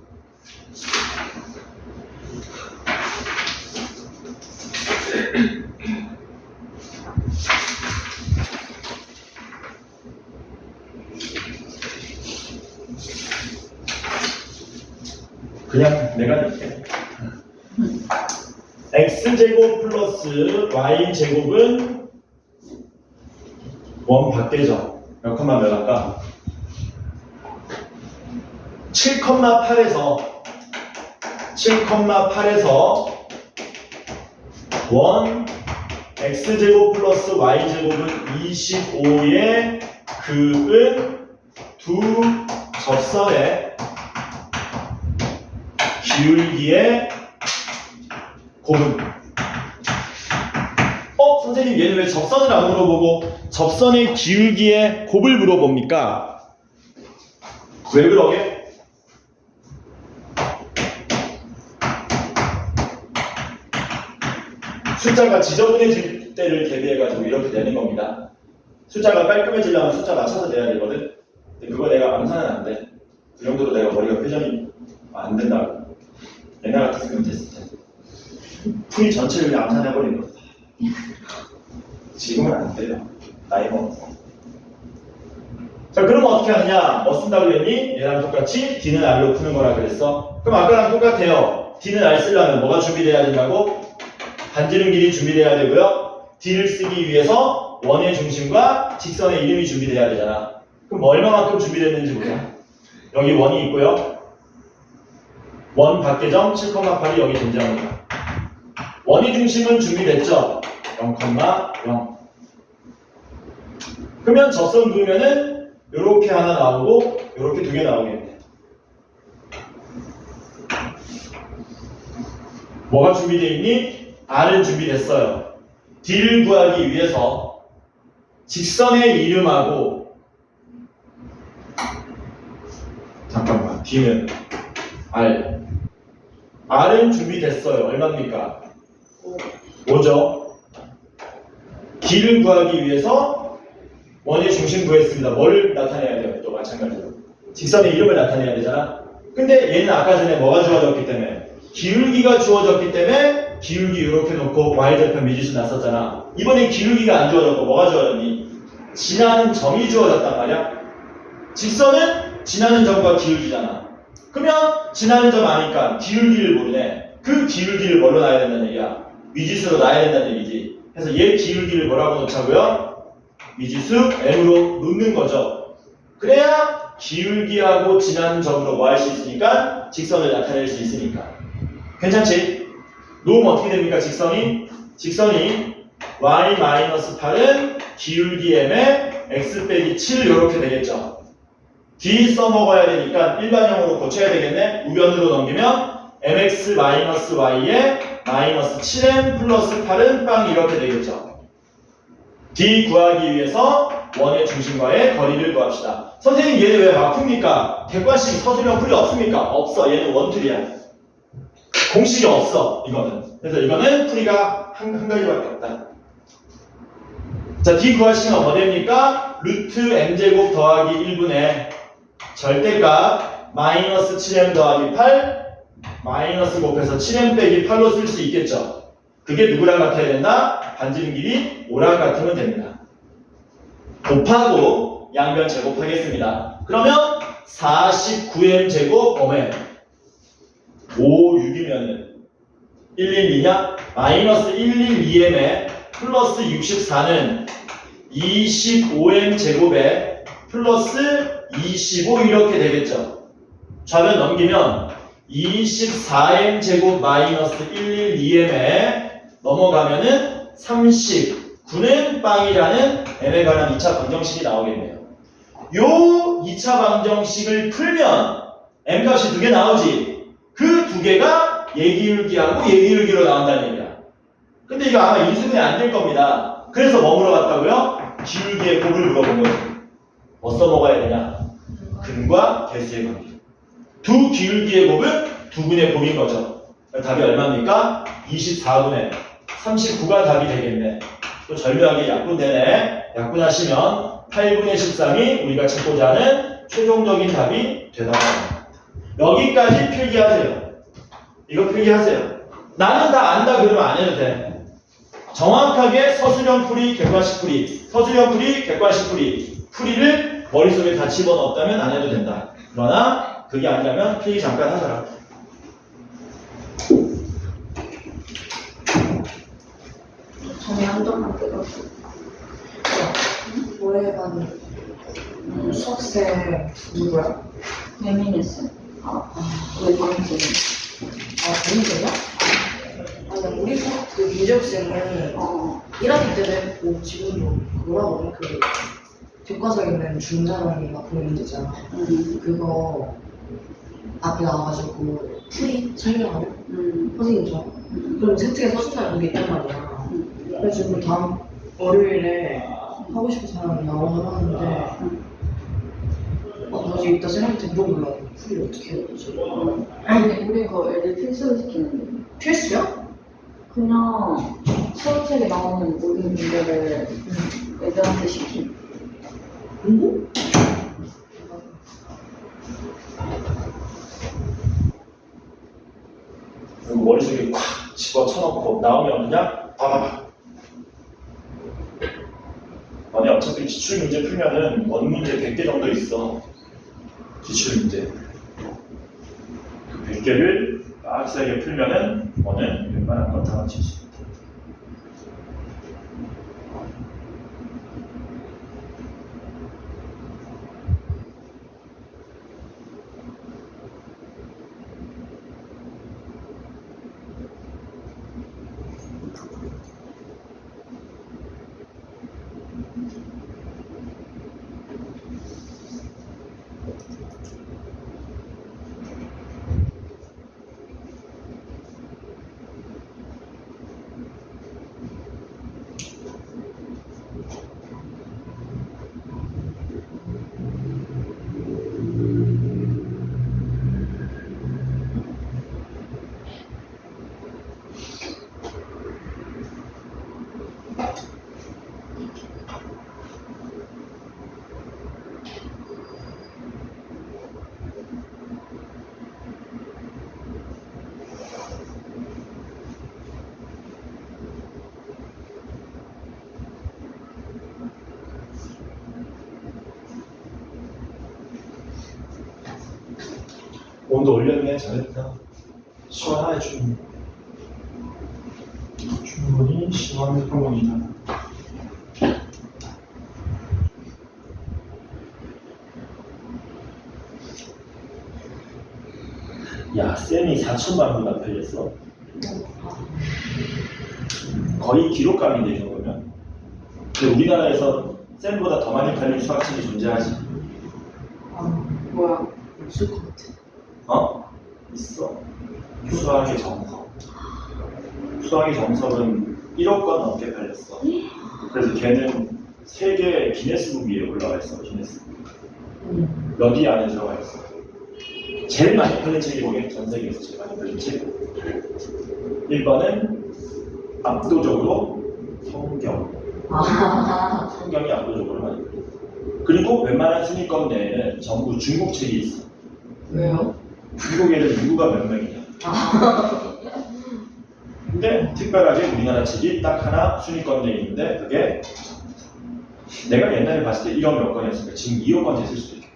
그냥 내가 낼게. x제곱 플러스 y제곱은 원 밖에죠. 몇 컴마 몇 할까? 7,8에서 원 x제곱 플러스 y제곱은 25의 그은 두 접선의 기울기의 곱은. 선생님 얘는 왜 접선을 안 물어보고 접선의 기울기의 곱을 물어봅니까? 왜 그러게? 숫자가 지저분해질 때를 대비해가지고 이렇게 되는 겁니다. 숫자가 깔끔해지려면 숫자 맞춰서 내야 되거든. 근데 그거 내가 암산은 안 돼. 그 정도로 내가 머리가 회전이 안 된다고. 옛날 같았으면 됐을 텐데. 풀이 전체를 그냥 암산해버린 거다. 지금은 안 돼요. 나이 먹어서. 자, 그럼 어떻게 하느냐? 뭐 쓴다고 그랬니? 얘랑 똑같이 D는 R로 푸는 거라 그랬어. 그럼 아까랑 똑같아요. D는 R 쓰려면 뭐가 준비돼야 된다고? 반지름 길이 준비돼야 되고요. D를 쓰기 위해서 원의 중심과 직선의 이름이 준비돼야 되잖아. 그럼 뭐 얼마만큼 준비됐는지 보자. 여기 원이 있고요. 원 밖의 점 7,8이 여기 존재합니다. 원의 중심은 준비됐죠? 0,0. 그러면 접선 그으면은 요렇게 하나 나오고 요렇게 2개 나오겠네. 뭐가 준비되어 있니? R은 준비됐어요. D를 구하기 위해서 직선의 이름하고 잠깐만 D는 R은 준비됐어요. 얼마입니까? 5죠. D를 구하기 위해서 원의 중심 구했습니다. 뭘 나타내야 돼요? 또 마찬가지로 직선의 이름을 나타내야 되잖아. 근데 얘는 아까 전에 뭐가 주어졌기 때문에 기울기가 주어졌기 때문에 기울기 이렇게 놓고 y절편 미지수 났었잖아. 이번엔 기울기가 안 주어졌고 뭐가 주어졌니? 지나는 점이 주어졌단 말이야. 직선은 지나는 점과 기울기잖아. 그러면 지나는 점 아니까 기울기를 모르네. 그 기울기를 뭘로 놔야 된다는 얘기야? 미지수로 놔야 된다는 얘기지. 그래서 얘 기울기를 뭐라고 놓자고요? 미지수 m으로 놓는 거죠. 그래야 기울기하고 지나는 점으로 뭐 할 수 있으니까 직선을 나타낼 수 있으니까. 괜찮지? 놓으면 어떻게 됩니까? 직선이 y-8은 기울기 m에 x 빼기 7 이렇게 되겠죠. D 써먹어야 되니까 일반형으로 고쳐야 되겠네. 우변으로 넘기면 mx-y에 마이너스 7m 플러스 8은 빵 이렇게 되겠죠. D 구하기 위해서 원의 중심과의 거리를 구합시다. 선생님 얘는 왜 막 풉니까? 객관식 서술형 풀이 없습니까? 없어. 얘는 원툴이야. 공식이 없어. 이거는. 그래서 이거는 풀이가 한 가지밖에 없다. 자, D 구하시면 뭐 됩니까? 루트 m제곱 더하기 1분의 절대값 마이너스 7m 더하기 8 마이너스 곱해서 7m 빼기 8로 쓸 수 있겠죠. 그게 누구랑 같아야 된다? 반지름 길이 5랑 같으면 됩니다. 곱하고 양변 제곱하겠습니다. 그러면 49m 제곱 오면 5, 6이면은 112냐? 마이너스 112m에 플러스 64는 25m 제곱에 플러스 25 이렇게 되겠죠. 좌변 넘기면 24m 제곱 마이너스 112m에 넘어가면은 39는 빵이라는 m에 관한 2차 방정식이 나오겠네요. 요 2차 방정식을 풀면 m값이 2개 나오지. 그 2개가 예기울기하고 예기울기로 나온다는 얘기야. 근데 이거 아마 인수분해 안 될 겁니다. 그래서 뭐 물어봤다고요? 기울기의 곱을 물어본 거지. 뭐 써먹어야 되냐? 근과 개수의 관계. 두 기울기의 곱은 두 분의 곱인 거죠. 답이 얼마입니까? 24분의 39가 답이 되겠네. 또 절묘하게 약분되네. 약분하시면 8분의 13이 우리가 찾고자 하는 최종적인 답이 되다고 합니다. 여기까지 필기하세요. 이거 필기하세요. 나는 다 안다 그러면 안 해도 돼. 정확하게 서술형 풀이, 객관식 풀이, 서술형 풀이, 객관식 풀이, 풀이를 머릿속에 다 집어넣었다면 안 해도 된다. 그러나 그게 아니라면 필기 잠깐 하더라. 전에 한 점만 뜯었어. 올해반 수학생 누구야? 예민했어. 왜 방금 재밌어요? 아니 우리 수학 그 민재학생은 1학기 때도 했고 지금도 뭐라고 하냐 그 교과서에 있는 중자랑이가 보는 문제잖아. 그거 앞에 나와가지고 풀이 설명하래. 선생님 저 그럼 세트에 서술사에 그게 있단 말이야. 그래가지고 다음 월요일에 하고 싶은 사람이 나오면 하는데 나중에 이따 쌤한테 물어보려고 풀이를 어떻게 해야 되지? 아니 우리 그거 애들 필수로 시키는데 필수야? 그냥 수업책에 나오는 모든 문제를 애들한테 시킴. 공부? 머릿속에 꽉 집어쳐놓고 나오면 그냥 봐봐. 아니 어차피 기출문제 풀면은 원문제 100개 정도 있어. 기출문제. 그 100개를 빡세게 풀면은 너는 웬만한 건 다 맞출 수 있다. 온도 올렸네. 잘했다. 시원하네 충분히. 충분히 시원한 평온이다. 야, 쌤이 4천만 원나 팔렸어. 거의 기록감인데 이 정도면. 근데 우리나라에서 쌤보다 더 많이 팔린 수학책이 존재하지. 뭐야? 없을 것 같아. 어? 있어. 수학의 정석. 수학의 정석은 1억 건 넘게 팔렸어. 그래서 걔는 세계 기네스북 위에 올라가 있어. 기네스북. 몇 위 안에 들어가 있어. 제일 많이 팔린 책이 뭐게? 전 세계에서 제일 많이 팔린 책. 1번은 압도적으로 성경. 성경이 압도적으로 많이 팔려. 그리고 웬만한 순위권 내에는 전부 중국 책이 있어. 왜요? 중국 애들 인구가 몇 명이냐. 근데 특별하게 우리나라 책이 딱 하나 순위권 내에 있는데 그게 내가 옛날에 봤을 때 1억 몇 건이었으니까 지금 2억 건 됐을 수도 있겠다.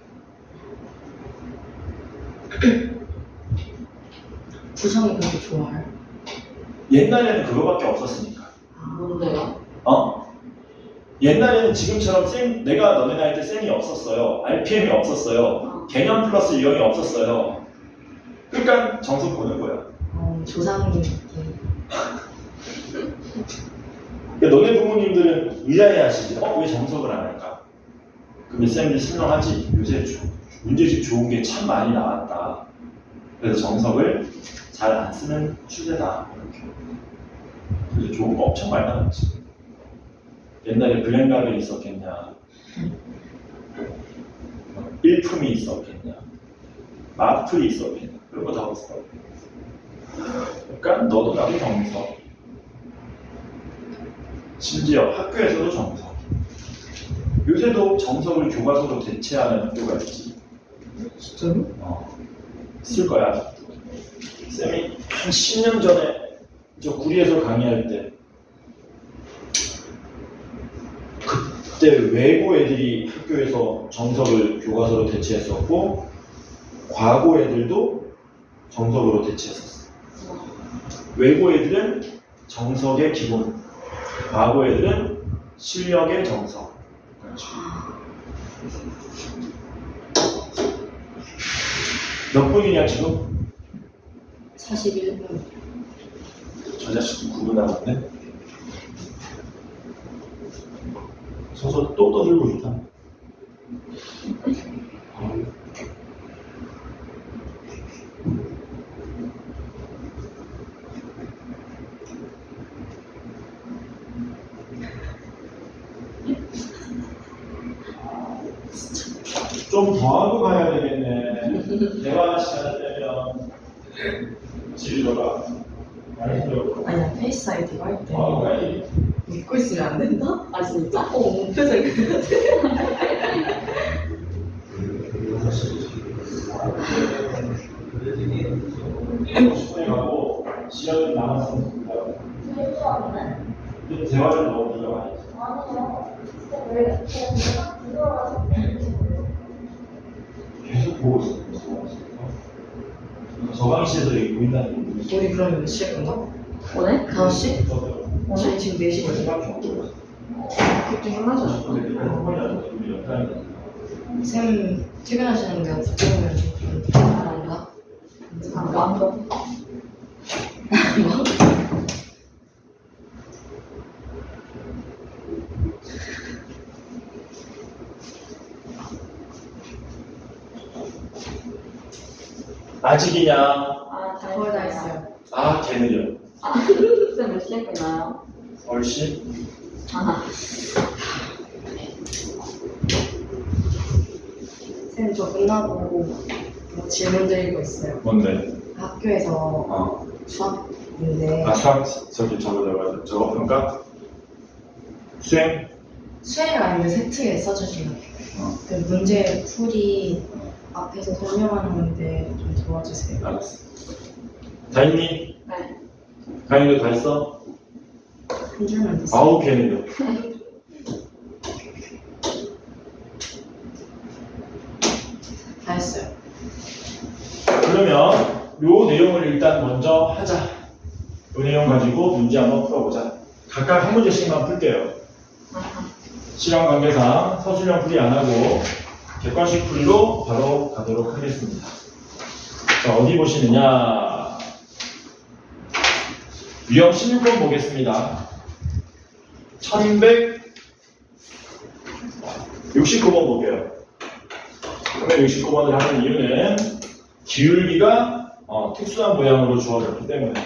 구성이 그렇게 좋아요? 옛날에는 그거밖에 없었으니까. 뭔데요? 어? 옛날에는 지금처럼 내가 너네 나이 때 쌤이 없었어요. RPM이 없었어요. 개념 플러스 유형이 없었어요. 그러니까 정석 보는 거야. 조상님. 그러니까 너네 부모님들은 의아해 하시지. 왜 정석을 안 할까? 근데 쌤들이 설명하지. 요새 문제집 좋은 게 참 많이 나왔다. 그래서 정석을 잘 안 쓰는 추세다. 이렇게. 그래서 좋은 거 엄청 많이 나왔지. 옛날에 블랙라벨이 있었겠냐. 일품이 있었겠냐. 마플이 있었겠냐. 그런 거 다 없어. 그러니까 너도 나도 정석. 심지어 학교에서도 정석. 요새도 정석을 교과서로 대체하는 학교가 있지. 진짜로? 쓸 거야. 쌤이 한 10년 전에 저 구리에서 강의할 때 그때 외고 애들이 학교에서 정석을 교과서로 대체했었고 과고 애들도 정석으로 대체했었어. 외고 애들은 정석의 기본, 과거 애들은 실력의 정석. 몇 분이냐 지금? 41분. 저 자식도 9분 남았네. 서서 또 떠들고 있다. 좀 더 하고 가야 되겠네. 대화 시간 되면 집에 들어가. 많이 들어가. 아니야, 페이스 아이디가 할 때. 더 하고 가야지. 믿고 있으면 안 된다? 아 진짜? 표정이 그래. 충분히 가고 시간이 남았으면 가고. 근데 대화를 너무 들어가야지. 계속 보고 있어. 저강시에서 여기 보인다는 게 우리 그러면 몇 시에 끝나? 오늘? 5시? 오늘? 지금 4시거든? 그때 끝나죠? 쌤 퇴근하시는데 어떻게 보면 좀 그런가? 안 가? 아직이냐? 아, 거의 다 했어요. 아, 개느려. 쌤 몇 시에 끝나요? 얼씨? 아, 쌤 저 끝나고 뭐 질문 드릴 거 있어요. 뭔데? 학교에서 수학인데 수학 저거 평가? 수행? 수행을 아닌데 세트에 써주시면 그 문제 풀이 앞에서 설명하는 건데 좀 도와주세요. 알았어. 다 했니? 네. 강의도 다 했어? 한 줄만 됐어요. 아우, 개느려. 다 했어요. 그래, 그러면 요 내용을 일단 먼저 하자. 요 내용 가지고 문제 한번 풀어보자. 각각 한 문제씩만 풀게요. 시간 관계상 서술형 풀이 안 하고 객관식 풀이로 바로 가도록 하겠습니다. 자, 어디 보시느냐. 유형 16번 보겠습니다. 1169번 볼게요. 1169번을 하는 이유는 기울기가 특수한 모양으로 주어졌기 때문에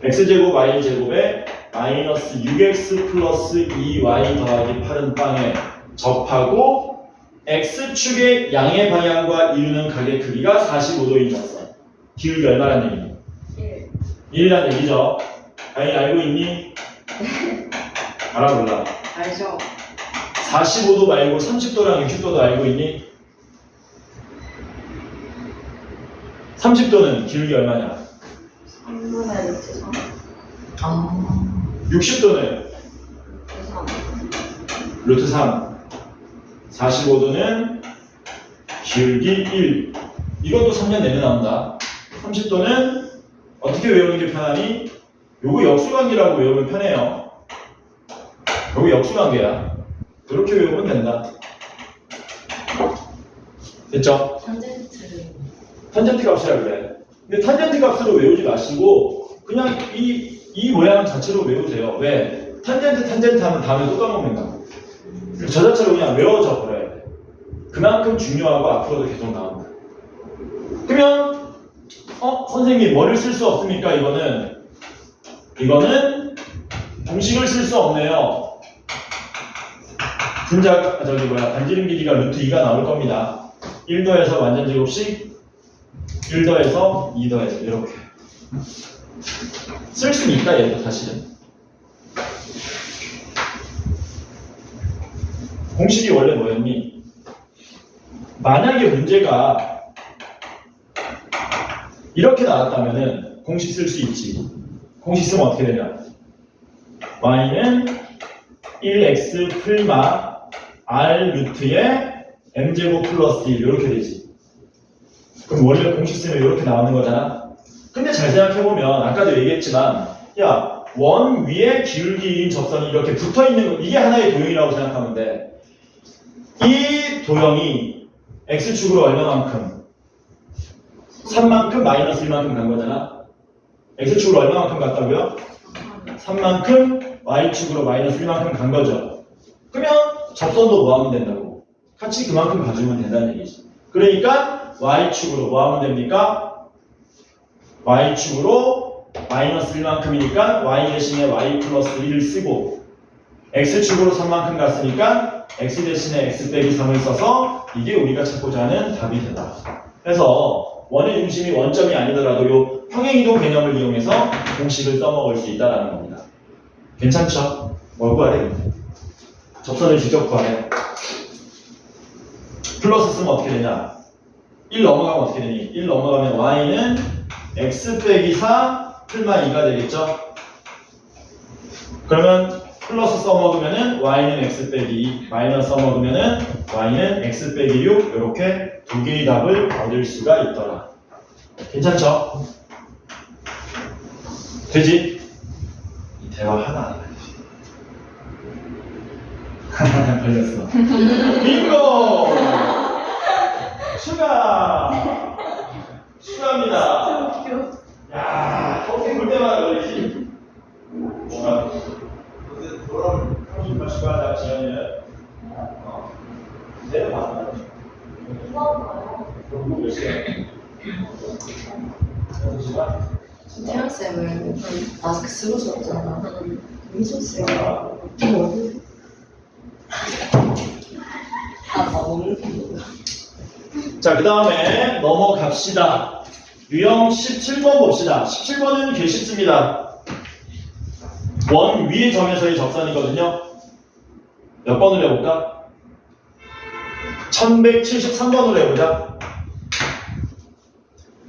x제곱 y제곱에 마이너스 6x 플러스 2y 더하기 8은 빵에 접하고 x축의 양의 방향과 이루는 각의 크기가 45도인 졌어. 기울기 얼마란 얘기니? 1이란 얘기죠. 아니 알고 있니? 알아 몰라? 알죠? 45도 말고 30도랑 60도도 알고 있니? 30도는 기울기 얼마냐? 3분의 루트 3. 60도는 루트 3. 45도는 기울기 1. 이것도 3년 내내 나온다. 30도는 어떻게 외우는 게 편하니? 요거 역수관계라고 외우면 편해요. 요거 역수관계야. 그렇게 외우면 된다. 됐죠? 탄젠트 값이라 그래. 근데 탄젠트 값으로 외우지 마시고 그냥 이 모양 자체로 외우세요. 왜? 탄젠트 하면 다음에 또 까먹는다고. 저 자체로 그냥 외워져 버려야 돼. 그만큼 중요하고 앞으로도 계속 나온다. 그러면 선생님 뭐를 쓸 수 없습니까? 이거는 공식을 쓸 수 없네요. 반지름 길이가 루트 2가 나올 겁니다. 1 더해서 완전 제곱씩 1 더해서 2 더해서 이렇게 쓸 수는 있다 얘도 사실은. 공식이 원래 뭐였니? 만약에 문제가 이렇게 나왔다면은 공식 쓸 수 있지. 공식 쓰면 어떻게 되냐? y는 1x 풀마 r 루트에 m제곱 플러스 1 이렇게 되지. 그럼 원래 공식 쓰면 이렇게 나오는 거잖아. 근데 잘 생각해보면 아까도 얘기했지만 야, 원 위에 기울기인 접선이 이렇게 붙어있는 거 이게 하나의 도형이라고 생각하면 돼. 이 도형이 x축으로 얼마만큼? 3만큼 마이너스 1만큼 간 거잖아. x축으로 얼마만큼 갔다고요? 3만큼 y축으로 마이너스 1만큼 간 거죠. 그러면 접선도 뭐 하면 된다고? 같이 그만큼 가주면 된다는 얘기지. 그러니까 y축으로 뭐 하면 됩니까? y축으로 마이너스 1만큼이니까 y 대신에 y 플러스 1을 쓰고 x축으로 3만큼 갔으니까 x 대신에 x 빼기 3을 써서 이게 우리가 찾고자 하는 답이 된다. 그래서 원의 중심이 원점이 아니더라도 요 평행이동 개념을 이용해서 공식을 써먹을 수 있다는 겁니다. 괜찮죠? 뭘 구하래? 접선을 직접 구하래. 플러스 쓰면 어떻게 되냐? 1 넘어가면 어떻게 되니? 1 넘어가면 y는 x 빼기 4 풀마 2가 되겠죠? 그러면 플러스 써먹으면은 y는 x 빼기 2, 마이너스 써먹으면은 y는 x 빼기 6 이렇게 두 개의 답을 얻을 수가 있더라. 괜찮죠? 되지? 이 대화 하나 안 하지. 걸렸어. 빙고! 추가입니다. 야, 평생 볼 때마다 걸리지. 추가. 그럼 평균만 추가하자, 지연이는. 내려봐. 그럼 몇 시간? 6시간? 태연쌤은 마스크 쓰고 썼잖아. 민소쌤. 먹는 거. 자, 그 다음에 넘어갑시다. 유형 17번 봅시다. 17번은 개 쉽습니다. 원 위의 점에서의 접선이거든요. 몇 번으로 해볼까? 1173번으로 해보자.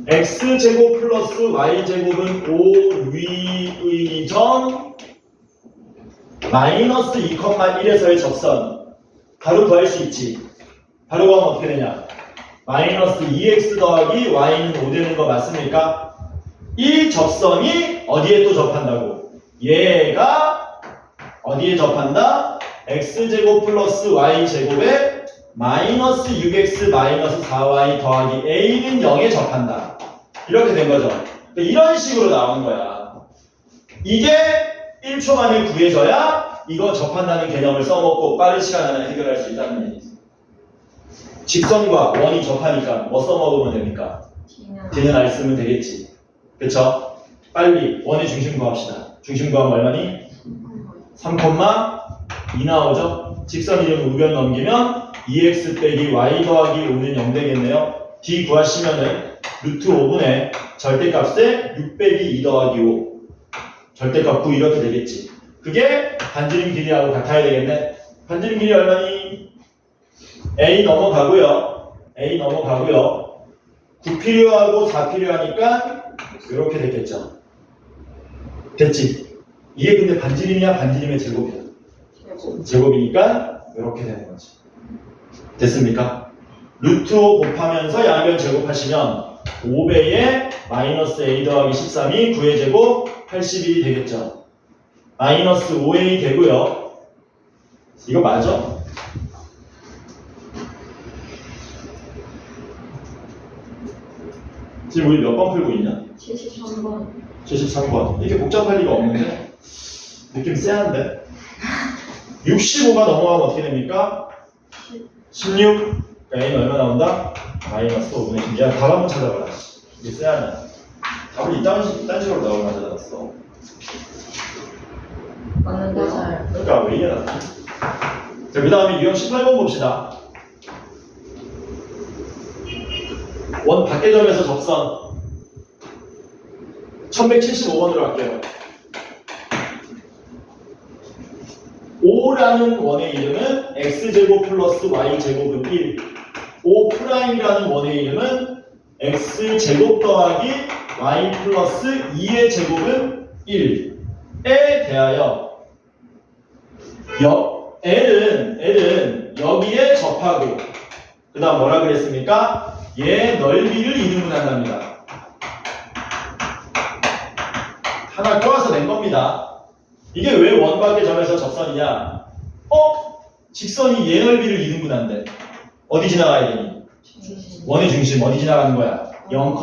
x제곱 플러스 y제곱은 5 위의 점 마이너스 2,1에서의 접선 바로 구할 수 있지. 바로 구하면 어떻게 되냐? 마이너스 2x 더하기 y는 5 되는 거 맞습니까? 이 접선이 어디에 또 접한다고? 얘가 어디에 접한다? x제곱 플러스 y제곱에 마이너스 6x 마이너스 4y 더하기 a는 0에 접한다. 이렇게 된 거죠. 이런 식으로 나오는 거야. 이게 1초 만에 구해져야 이거 접한다는 개념을 써먹고 빠른 시간 안에 해결할 수 있다는 얘기지. 직선과 원이 접하니까 뭐 써먹으면 됩니까? D는 R 쓰면 되겠지. 그쵸? 빨리 원의 중심 구합시다. 중심 구하면 얼마니? 3,2 나오죠? 직선 이름 우변 넘기면 2x 빼기 y 더하기 5는 0 되겠네요. D 구하시면은 루트 5분의 절대값에 6 빼기 2 더하기 5 절대값 9 이렇게 되겠지. 그게 반지름 길이하고 같아야 되겠네. 반지름 길이 얼마니? A 넘어가고요. A 넘어가고요. 9 필요하고 4 필요하니까 이렇게 됐겠죠. 됐지? 이게 근데 반지름이야 반지름의 제곱이야? 제곱이니까 이렇게 되는 거지. 됐습니까? 루트 5 곱하면서 양변 제곱하시면 5배의 마이너스 a 더하기 13이 9의 제곱 81이 되겠죠. 마이너스 5a 되고요. 이거 맞아? 지금 우리 몇 번 풀고 있냐? 73번. 73번. 이게 복잡할 리가 없는데 느낌 쎄한데? 65가 넘어가면 어떻게 됩니까? 16. A는 얼마 나온다? 마이너스 5분의 1. 야, 답 한번 찾아봐라. 이게 쎄하냐? 답을 이딴 식으로 나오고 가져놨어. 맞는데 잘. 그러니까 왜 이래 나? 자, 그 다음에 유형 18번 봅시다. 원 밖의 점에서 접선 1175번으로 할게요. 5라는 원의 이름은 x제곱 플러스 y제곱은 1 5'이라는 원의 이름은 x제곱 더하기 y 플러스 2의 제곱은 1에 대하여 L은 여기에 접하고 그 다음 뭐라 그랬습니까? 얘 넓이를 이등분한답니다. 하나 껴서 낸 겁니다. 이게 왜 원밖의 점에서 접선이냐? 직선이 얘 넓이를 이등분한대. 어디 지나가야 되니? 원의 중심 어디 지나가는 거야? 0,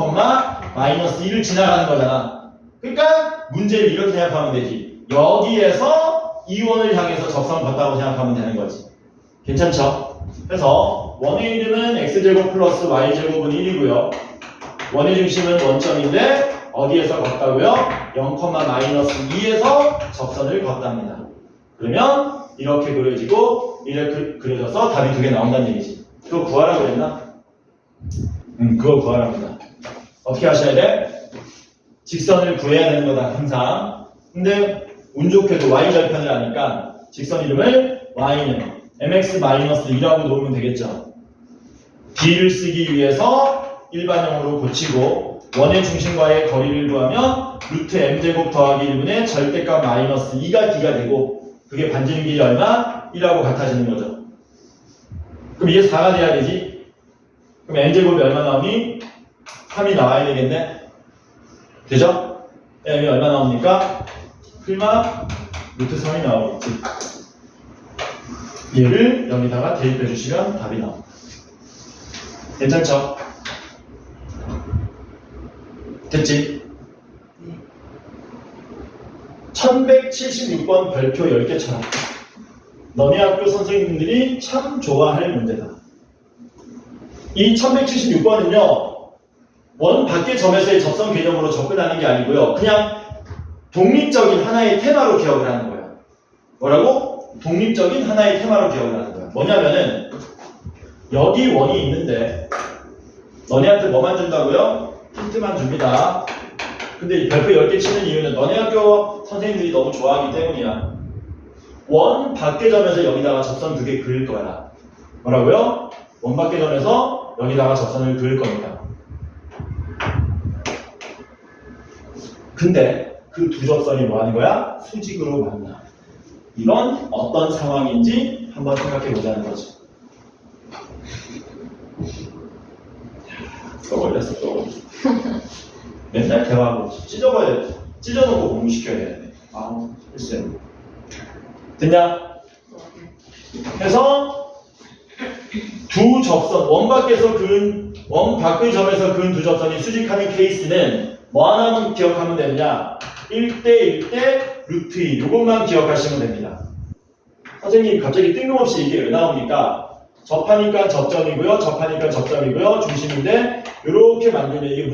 마이너스 1을 지나가는 거잖아. 그러니까 문제를 이렇게 생각하면 되지. 여기에서 이 원을 향해서 접선 걷다고 생각하면 되는 거지. 괜찮죠? 그래서 원의 이름은 x제곱 플러스 y제곱은 1이고요. 원의 중심은 원점인데 어디에서 걷다고요? 0, 마이너스 2에서 접선을 걷답니다. 그러면 이렇게 그려지고 이렇게 그려져서 답이 2개 나온다는 얘기지. 그거 구하라고 했나? 그거 구하랍니다. 어떻게 하셔야 돼? 직선을 구해야 되는 거다 항상. 근데 운 좋게도 y절편을 하니까 직선 이름을 y는 mx-2라고 놓으면 되겠죠. b를 쓰기 위해서 일반형으로 고치고 원의 중심과의 거리를 구하면 루트 m제곱 더하기 1분의 절대값 마이너스 2가 d가 되고 그게 반지름 길이 얼마? 1하고 같아지는 거죠. 그럼 이게 4가 돼야 되지? 그럼 n제곱이 얼마 나오니? 3이 나와야 되겠네? 되죠? m이 얼마 나옵니까? 풀마 루트 3이 나오겠지. 얘를 여기다가 대입해 주시면 답이 나옵니다. 괜찮죠? 됐지? 1176번 별표 10개처럼 너네 학교 선생님들이 참 좋아할 문제다. 이 1176번은요 원 밖의 점에서의 접선 개념으로 접근하는 게 아니고요 그냥 독립적인 하나의 테마로 기억을 하는 거예요. 뭐라고? 독립적인 하나의 테마로 기억을 하는 거예요. 뭐냐면은 여기 원이 있는데 너네한테 뭐만 준다고요? 힌트만 줍니다. 근데 이 별표 10개 치는 이유는 너네 학교 선생님들이 너무 좋아하기 때문이야. 원 밖의 점에서 여기다가 접선 2개 그릴 거야. 뭐라고요? 원 밖의 점에서 여기다가 접선을 그릴 겁니다. 근데 그 두 접선이 뭐 하는 거야? 수직으로 만나. 이건 어떤 상황인지 한번 생각해 보자는 거죠. 또 걸렸어 또. 맨날 대화하고 찢어놓고 공부시켜야 되네. 아, 글쎄. 됐냐? 그래서 두 접선, 원 밖의 점에서 그은 두 접선이 수직하는 케이스는 뭐 하나만 기억하면 되느냐? 1대 1대 루트 2 이것만 기억하시면 됩니다. 선생님 갑자기 뜬금없이 이게 왜 나옵니까? 접하니까 접점이고요, 접하니까 접점이고요, 중심인데 이렇게 만들면 이게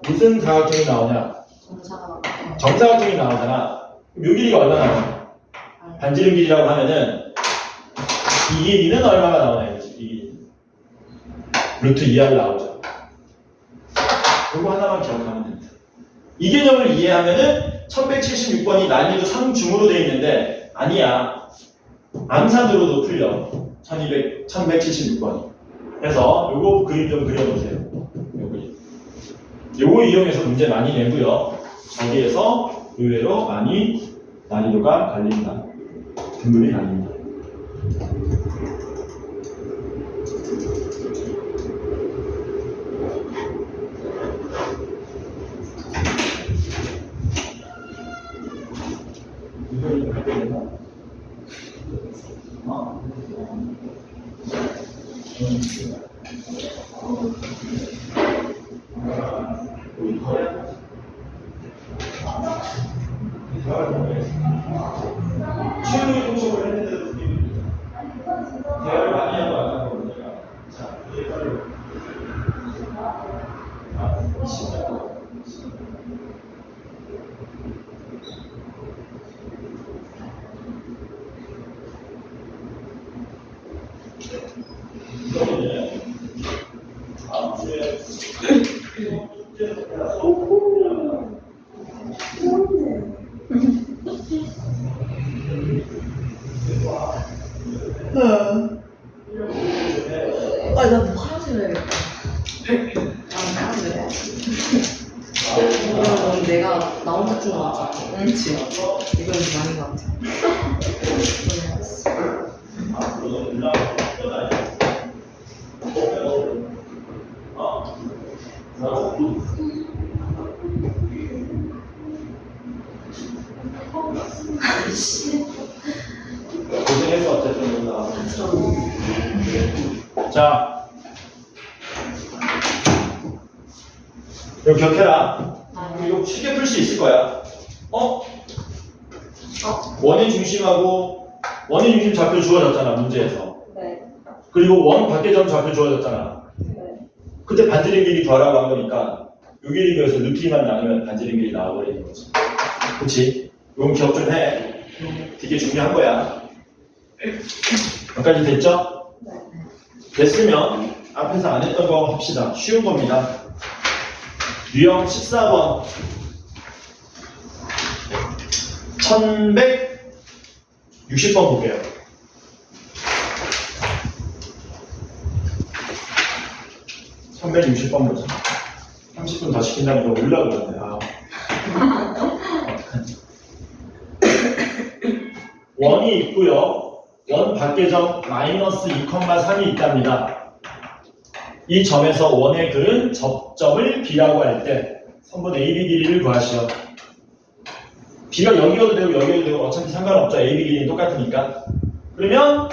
무슨 사각형이 나오냐? 정사각형이 나오잖아. 그럼 요 길이가 얼마나 나와? 반지름 길이라고 하면은 이 길이는 얼마가 나오나 이거지. 이 길이. 루트 2R 나오죠. 이거 하나만 기억하면 됩니다. 이 개념을 이해하면은 1176번이 난이도 3중으로 되어 있는데 아니야. 암산으로도 풀려. 1176번이. 그래서 요거 그림 좀 그려놓으세요. 요 그림. 요거 이용해서 문제 많이 내고요. 저기에서 의외로 많이 난이도가 갈린다. 등급이 갈린다. 취업을 공식을 했는데도 대화를 많이 하고 안 하고 그러니까 자, 이게 빨리 나도 파란색 해야겠다. 파란색 해야지. 이거는 내가 나 혼자 준 거 같아. 그렇지. 이건 좀 아닌 것 같아. 고생해서 어쨌든 나. 자, 이거 기억해라. 이거 쉽게 풀 수 있을 거야. 원의 중심 좌표 주어졌잖아 문제에서. 네. 그리고 원 밖의 점 좌표 주어졌잖아. 네. 그때 반지름 길이 더하라고 한 거니까 요 길이 비해서 루트 2만 나누면 반지름 길이 나와버리는 거지. 그치? 이건 기억 좀 해. 되게 중요한 거야. 여기까지 됐죠? 네. 됐으면 앞에서 안 했던 거 합시다. 쉬운 겁니다. 유형 14번 1160번 볼게요. 1160번 보자. 30분 더 시킨다면 더 올라가 그러네. 원이 있고요. 원 밖의 점 마이너스 2,3이 있답니다. 이 점에서 원의 그은 접점을 B라고 할 때 선분 AB 길이를 구하시오. B가 여기여도 되고 여기여도 되고 어차피 상관없죠. AB 길이는 똑같으니까. 그러면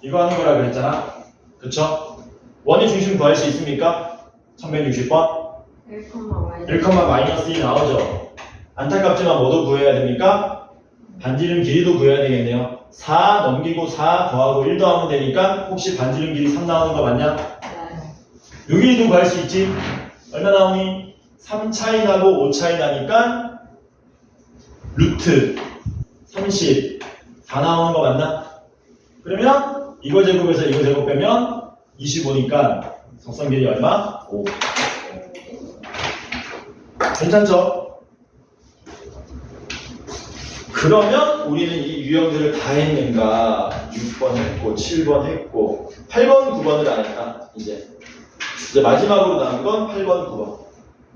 이거 하는 거라 그랬잖아. 그쵸? 원의 중심 구할 수 있습니까? 1160번 1,-2 나오죠. 안타깝지만 뭐도 구해야 됩니까? 반지름 길이도 구해야 되겠네요. 4 넘기고 4 더하고 1 더하면 되니까 혹시 반지름 길이 3 나오는 거 맞냐? 요 길이도 구할 수 있지? 얼마 나오니? 3 차이 나고 5 차이 나니까 루트 30 4 나오는 거 맞나? 그러면 이거 제곱에서 이거 제곱 빼면 25니까 적선 길이 얼마? 5. 괜찮죠? 그러면 우리는 이 유형들을 다 했는가? 6번 했고 7번 했고 8번 9번을 안 했다. 이제 마지막으로 남은 건 8번 9번.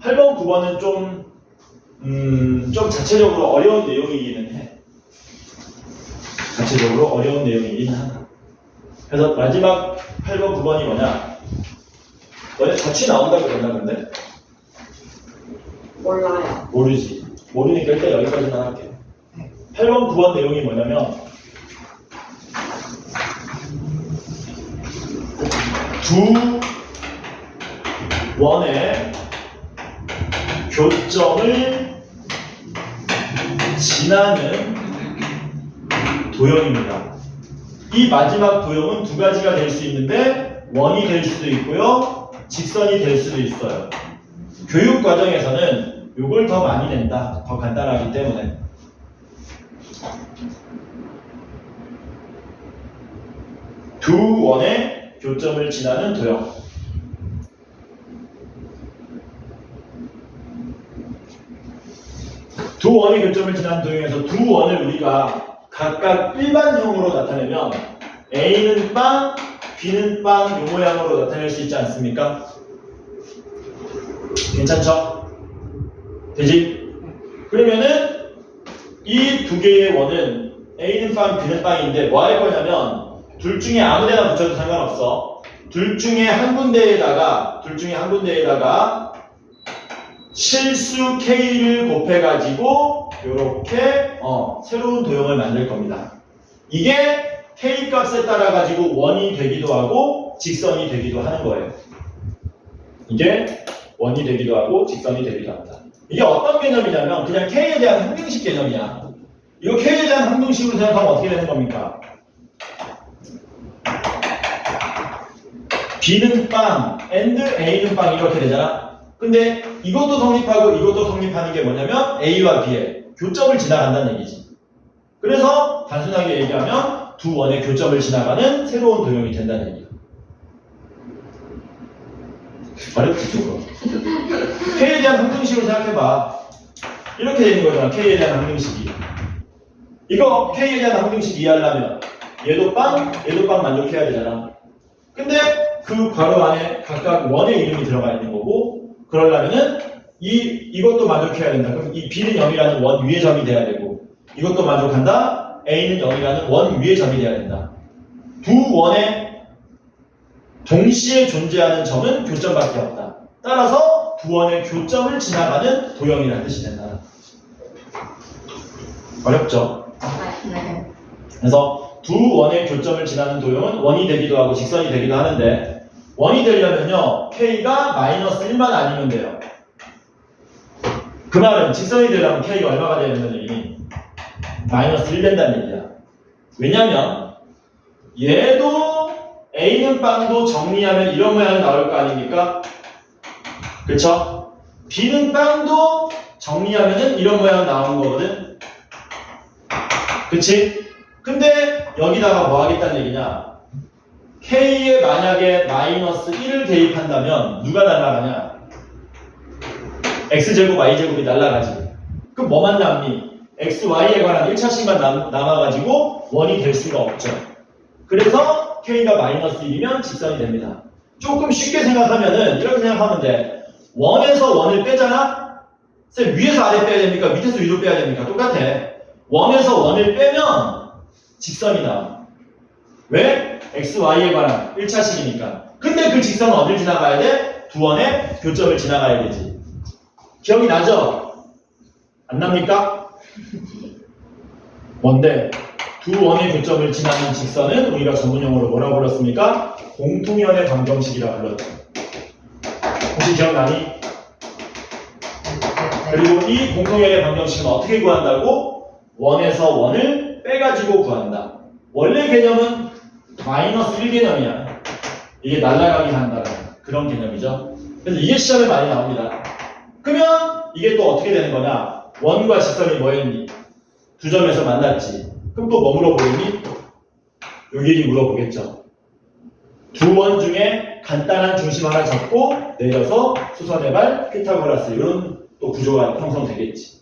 8번 9번은 좀 자체적으로 어려운 내용이기는 해. 자체적으로 어려운 내용이긴 하다. 그래서 마지막 8번 9번이 뭐냐? 너네 자취 나온다 그랬나 근데? 몰라요. 모르지. 모르니까 일단 여기까지만 할게. 8번, 9번 내용이 뭐냐면 두 원의 교점을 지나는 도형입니다. 이 마지막 도형은 두 가지가 될 수 있는데 원이 될 수도 있고요. 직선이 될 수도 있어요. 교육 과정에서는 이걸 더 많이 낸다. 더 간단하기 때문에. 두 원의 교점을 지나는 도형. 두 원의 교점을 지나는 도형에서 두 원을 우리가 각각 일반형으로 나타내면 A는 빵, B는 빵 이 모양으로 나타낼 수 있지 않습니까? 괜찮죠? 되지? 그러면은 이 두 개의 원은 A는 빵, B는 빵인데 뭐 할 거냐면 둘 중에 아무 데나 붙여도 상관없어. 둘 중에 한 군데에다가 실수 K를 곱해가지고 요렇게 새로운 도형을 만들 겁니다. 이게 K 값에 따라 가지고 원이 되기도 하고 직선이 되기도 하는 거예요. 이게 원이 되기도 하고 직선이 되기도 합니다. 이게 어떤 개념이냐면 그냥 K에 대한 항등식 개념이야. 이거 K에 대한 항등식으로 생각하면 어떻게 되는 겁니까? B는 빵, and A는 빵 이렇게 되잖아. 근데 이것도 성립하고 이것도 성립하는 게 뭐냐면 A와 B의 교점을 지나간다는 얘기지. 그래서 단순하게 얘기하면 두 원의 교점을 지나가는 새로운 도형이 된다는 얘기야. 어렵지 조금. K에 대한 항등식으로 생각해봐. 이렇게 되는 거잖아. K에 대한 항등식이. 이거 K에 대한 항등식 이해하려면 얘도 빵, 얘도 빵 만족해야 되잖아. 근데 그 괄호 안에 각각 원의 이름이 들어가 있는 거고 그러려면은 이것도 만족해야 된다. 그럼 이 B는 0이라는 원 위의 점이 돼야 되고 이것도 만족한다. A는 0이라는 원 위의 점이 돼야 된다. 두 원의 동시에 존재하는 점은 교점밖에 없다. 따라서 두 원의 교점을 지나가는 도형이라는 뜻이 된다. 어렵죠? 네. 그래서 두 원의 교점을 지나는 도형은 원이 되기도 하고 직선이 되기도 하는데 원이 되려면요 K가 마이너스 1만 아니면 돼요. 그 말은 직선이 되려면 K가 얼마가 돼야 된다는 얘기니? 마이너스 1 된다는 얘기야. 왜냐면 얘도 A는 빵도 정리하면 이런 모양이 나올 거 아닙니까? 그쵸? B는 빵도 정리하면 이런 모양 나오는 거거든? 그치? 근데 여기다가 뭐 하겠다는 얘기냐? K에 만약에 마이너스 1을 대입한다면 누가 날아가냐? X제곱, Y제곱이 날아가지. 그럼 뭐만 남니? X, Y에 관한 1차식만 남아가지고 원이 될 수가 없죠. 그래서 K가 마이너스 1이면 직선이 됩니다. 조금 쉽게 생각하면은 이렇게 생각하면 돼. 원에서 원을 빼잖아? 쌤 위에서 아래 빼야 됩니까? 밑에서 위로 빼야 됩니까? 똑같아. 원에서 원을 빼면 직선이 나와. 왜? X, Y에 관한 1차식이니까. 근데 그 직선은 어딜 지나가야 돼? 두 원의 교점을 지나가야 되지. 기억이 나죠? 안 납니까? 뭔데? 두 원의 교점을 지나는 직선은 우리가 전문용어로 뭐라고 불렀습니까? 공통연의 방정식이라 불렀죠. 혹시 기억나니? 그리고 이 공통연의 방정식은 어떻게 구한다고? 원에서 원을 빼가지고 구한다. 원래 개념은 마이너스 1 개념이야. 이게 날아가게 한다는 그런 개념이죠. 그래서 이게 시험에 많이 나옵니다. 그러면 이게 또 어떻게 되는 거냐? 원과 직선이 뭐였니? 두 점에서 만났지. 그럼 또 뭐 물어보겠니? 여기 물어보겠죠. 두 원 중에 간단한 중심 하나 잡고 내려서 수선해발, 피타고라스 이런 또 구조가 형성되겠지.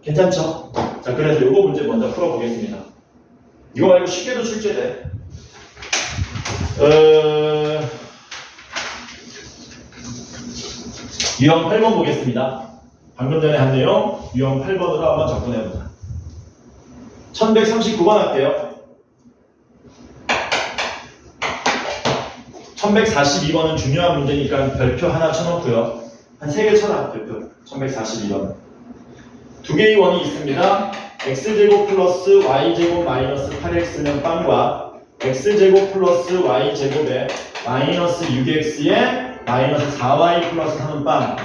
괜찮죠? 자, 그래서 이거 문제 먼저 풀어보겠습니다. 이거 말고 쉽게도 출제돼. 유형 8번 보겠습니다. 방금 전에 한 내용 유형 8번으로 한번 접근해보자. 1139번 할게요. 1142번은 중요한 문제니까 별표 하나 쳐놓고요. 한 3개 쳐놔, 별표. 1142번. 두 개의 원이 있습니다. x제곱 플러스 y제곱 마이너스 8x는 빵과 x제곱 플러스 y제곱에 마이너스 6x에 마이너스 4y 플러스 3은 빵.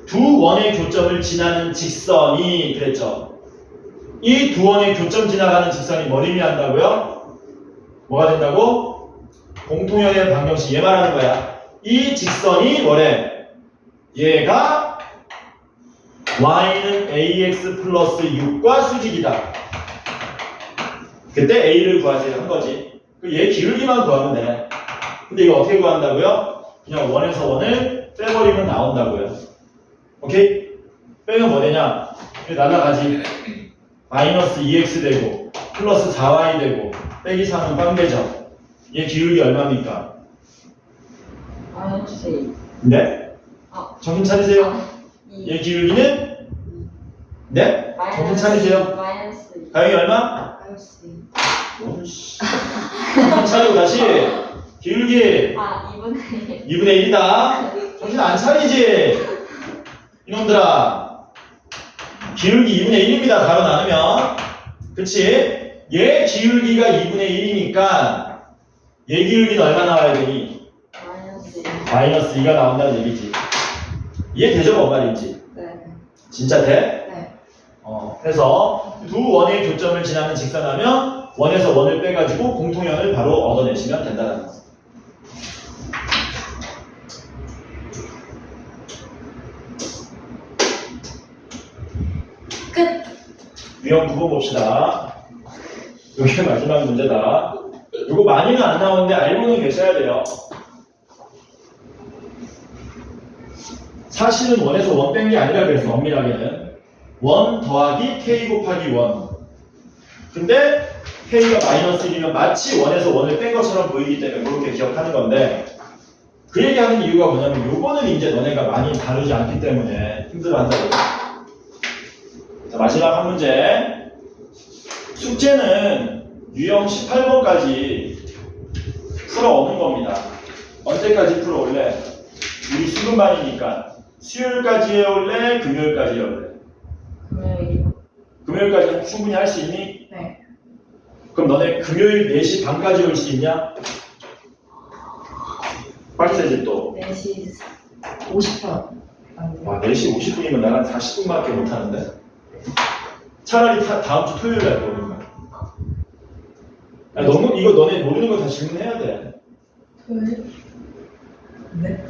두 원의 교점을 지나는 직선이 그랬죠. 이 두 원의 교점 지나가는 직선이 뭘 의미한다고요? 뭐가 된다고? 공통연의 방정식 얘 말하는 거야. 이 직선이 뭐래? 얘가 y는 ax 플러스 6과 수직이다. 그때 a를 구하세요 한 거지. 얘 기울기만 구하면 돼. 근데 이거 어떻게 구한다고요? 그냥 원에서 원을 빼버리면 나온다고요. 오케이? 빼면 뭐 되냐? 날라가지. 마이너스 2x 되고 플러스 4y 되고 빼기 3은 빵 되죠. 얘 기울기 얼마입니까? 마이너스 2. 네? 정신 차리세요. 이. 얘 기울기는? 네? 정신 차리세요. 마이너스 2. 가영이 얼마? 마이너스 2. 오씨. 정신 차리고 다시. 기울기 2분의 1. 2분의 1이다. 정신 안 차리지? 이놈들아. 기울기 2분의 1입니다. 가로 나누면. 그치? 얘 기울기가 2분의 1이니까 얘 기울기는 얼마 나와야 되니? 마이너스 2. 마이너스 2가 나온다는 얘기지. 이해되죠? 뭔 말인지. 네. 진짜 돼? 네. 해서 두 원의 교점을 지나는 직선하면 원에서 원을 빼가지고 공통연을 바로 얻어내시면 된다는 거. 끝. 유형 9번 봅시다. 이게 마지막 문제다. 이거 많이는 안 나오는데 알고는 계셔야 돼요. 사실은 원에서 원 뺀 게 아니라 그래서 엄밀하게는 원 더하기 k 곱하기 원. 근데 k가 마이너스 1이면 마치 원에서 원을 뺀 것처럼 보이기 때문에 그렇게 기억하는 건데 그 얘기하는 이유가 뭐냐면 요거는 이제 너네가 많이 다루지 않기 때문에 힘들어한다고. 자, 마지막 한 문제. 숙제는 유형 18번까지 풀어오는 겁니다. 언제까지 풀어올래? 우리 수능반이니까 수요일까지 해올래? 금요일까지 해올래? 금요일이요. 금요일까지 충분히 할 수 있니? 네. 그럼 너네 금요일 4시 반까지 올 수 있냐? 빡세지 또. 4시 50분. 와, 4시 50분이면 나랑 40분밖에 못 하는데. 차라리 다음 주 토요일 날 보는 거야. 야, 너무 이거 너네 모르는 거 다 질문해야 돼. 토요일? 네.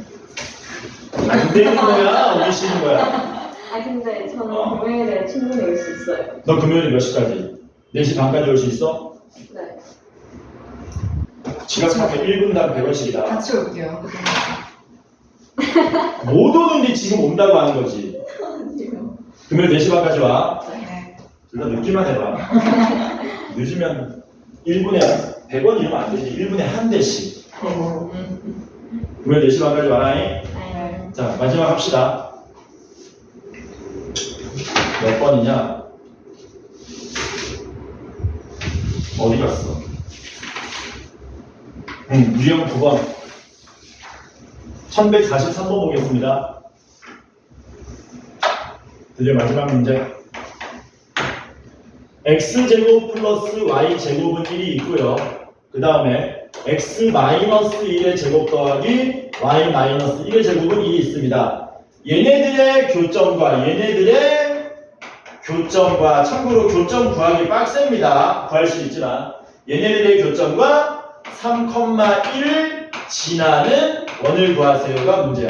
아, 근데 있는 거야? 오기 싫은 거야? 근데 저는 어. 금요일에 충분히 올 수 있어요. 너 금요일에 몇 시까지? 4시 반까지 올 수 있어? 네. 지각하면 1분당 100원씩이다. 같이 올게요. 못 오는데 지금 온다고 하는 거지. 금요일 4시 반까지 와. 네. 둘 다 늦기만 해봐. 늦으면 1분에 100원 이러면 안 되지. 1분에 한 대씩. 금요일 4시 반까지 와라잉. 네. 자, 마지막 합시다. 몇 번이냐? 어디 갔어? 유형 9번. 1143번 보겠습니다. 드디어 마지막 문제. x제곱 플러스 y제곱은 1이 있고요. 그 다음에 x-1의 제곱 더하기 y-1의 제곱은 1이 있습니다. 얘네들의 교점과 참고로 교점 구하기 빡셉니다. 구할 수 있지만 얘네들의 교점과 3,1 지나는 원을 구하세요가 문제야.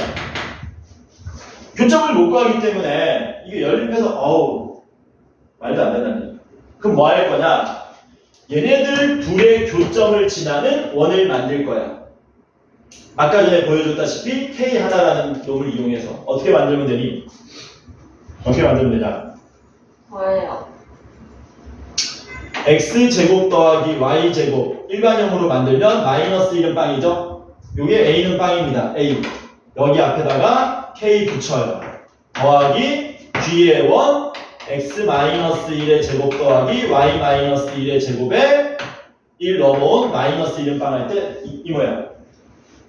교점을 못 구하기 때문에 이게 연립해서 말도 안 된다니. 그럼 뭐 할 거냐? 얘네들 둘의 교점을 지나는 원을 만들 거야. 아까 전에 보여줬다시피 K 하나라는 놈을 이용해서 어떻게 만들면 되니? 어떻게 만들면 되냐? 저예요. X제곱 더하기 Y제곱 일반형으로 만들면 마이너스 1은 빵이죠? 요게 A는 빵입니다. A. 여기 앞에다가 K 붙여요. 더하기 뒤에 원 X-1의 제곱 더하기 Y-1의 제곱에 1 넘어온 마이너스 1은 빵 할 때 이 모양.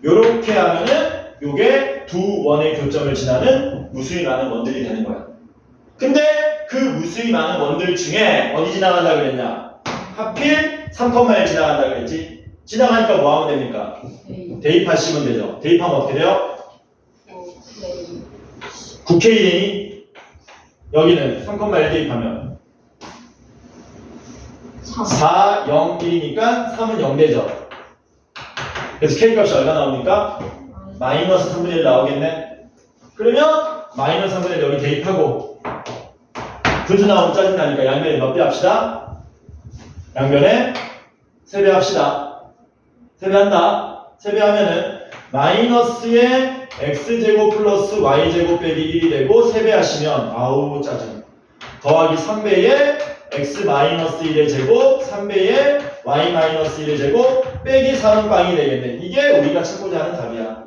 요렇게 하면은 요게 두 원의 교점을 지나는 무수히 많은 원들이 되는 거야. 근데 그 무수히 많은 원들 중에 어디 지나간다 그랬냐? 하필 3,1 지나간다 그랬지? 지나가니까 뭐 하면 됩니까? 대입하시면 되죠. 대입하면 어떻게 돼요? 네. 9K 되니? 여기는 3,1 대입하면 4, 0, 1이니까 3은 0 되죠. 그래서 K 값이 얼마 나옵니까? 마이너스 3분의 1 나오겠네? 그러면 마이너스 3분의 1 여기 대입하고 분수 나오면 짜증나니까 양변에 몇 배 합시다? 양변에 3배 합시다. 3배 한다. 3배 하면은 마이너스의 x제곱 플러스 y제곱 빼기 1이 되고 3배 하시면 아우 짜증. 더하기 3배의 x 마이너스 1의 제곱 3배의 y 마이너스 1의 제곱 빼기 3은 빵이 되겠네. 이게 우리가 찾고자 하는 답이야.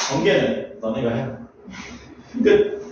전개는 너네가 해. 끝.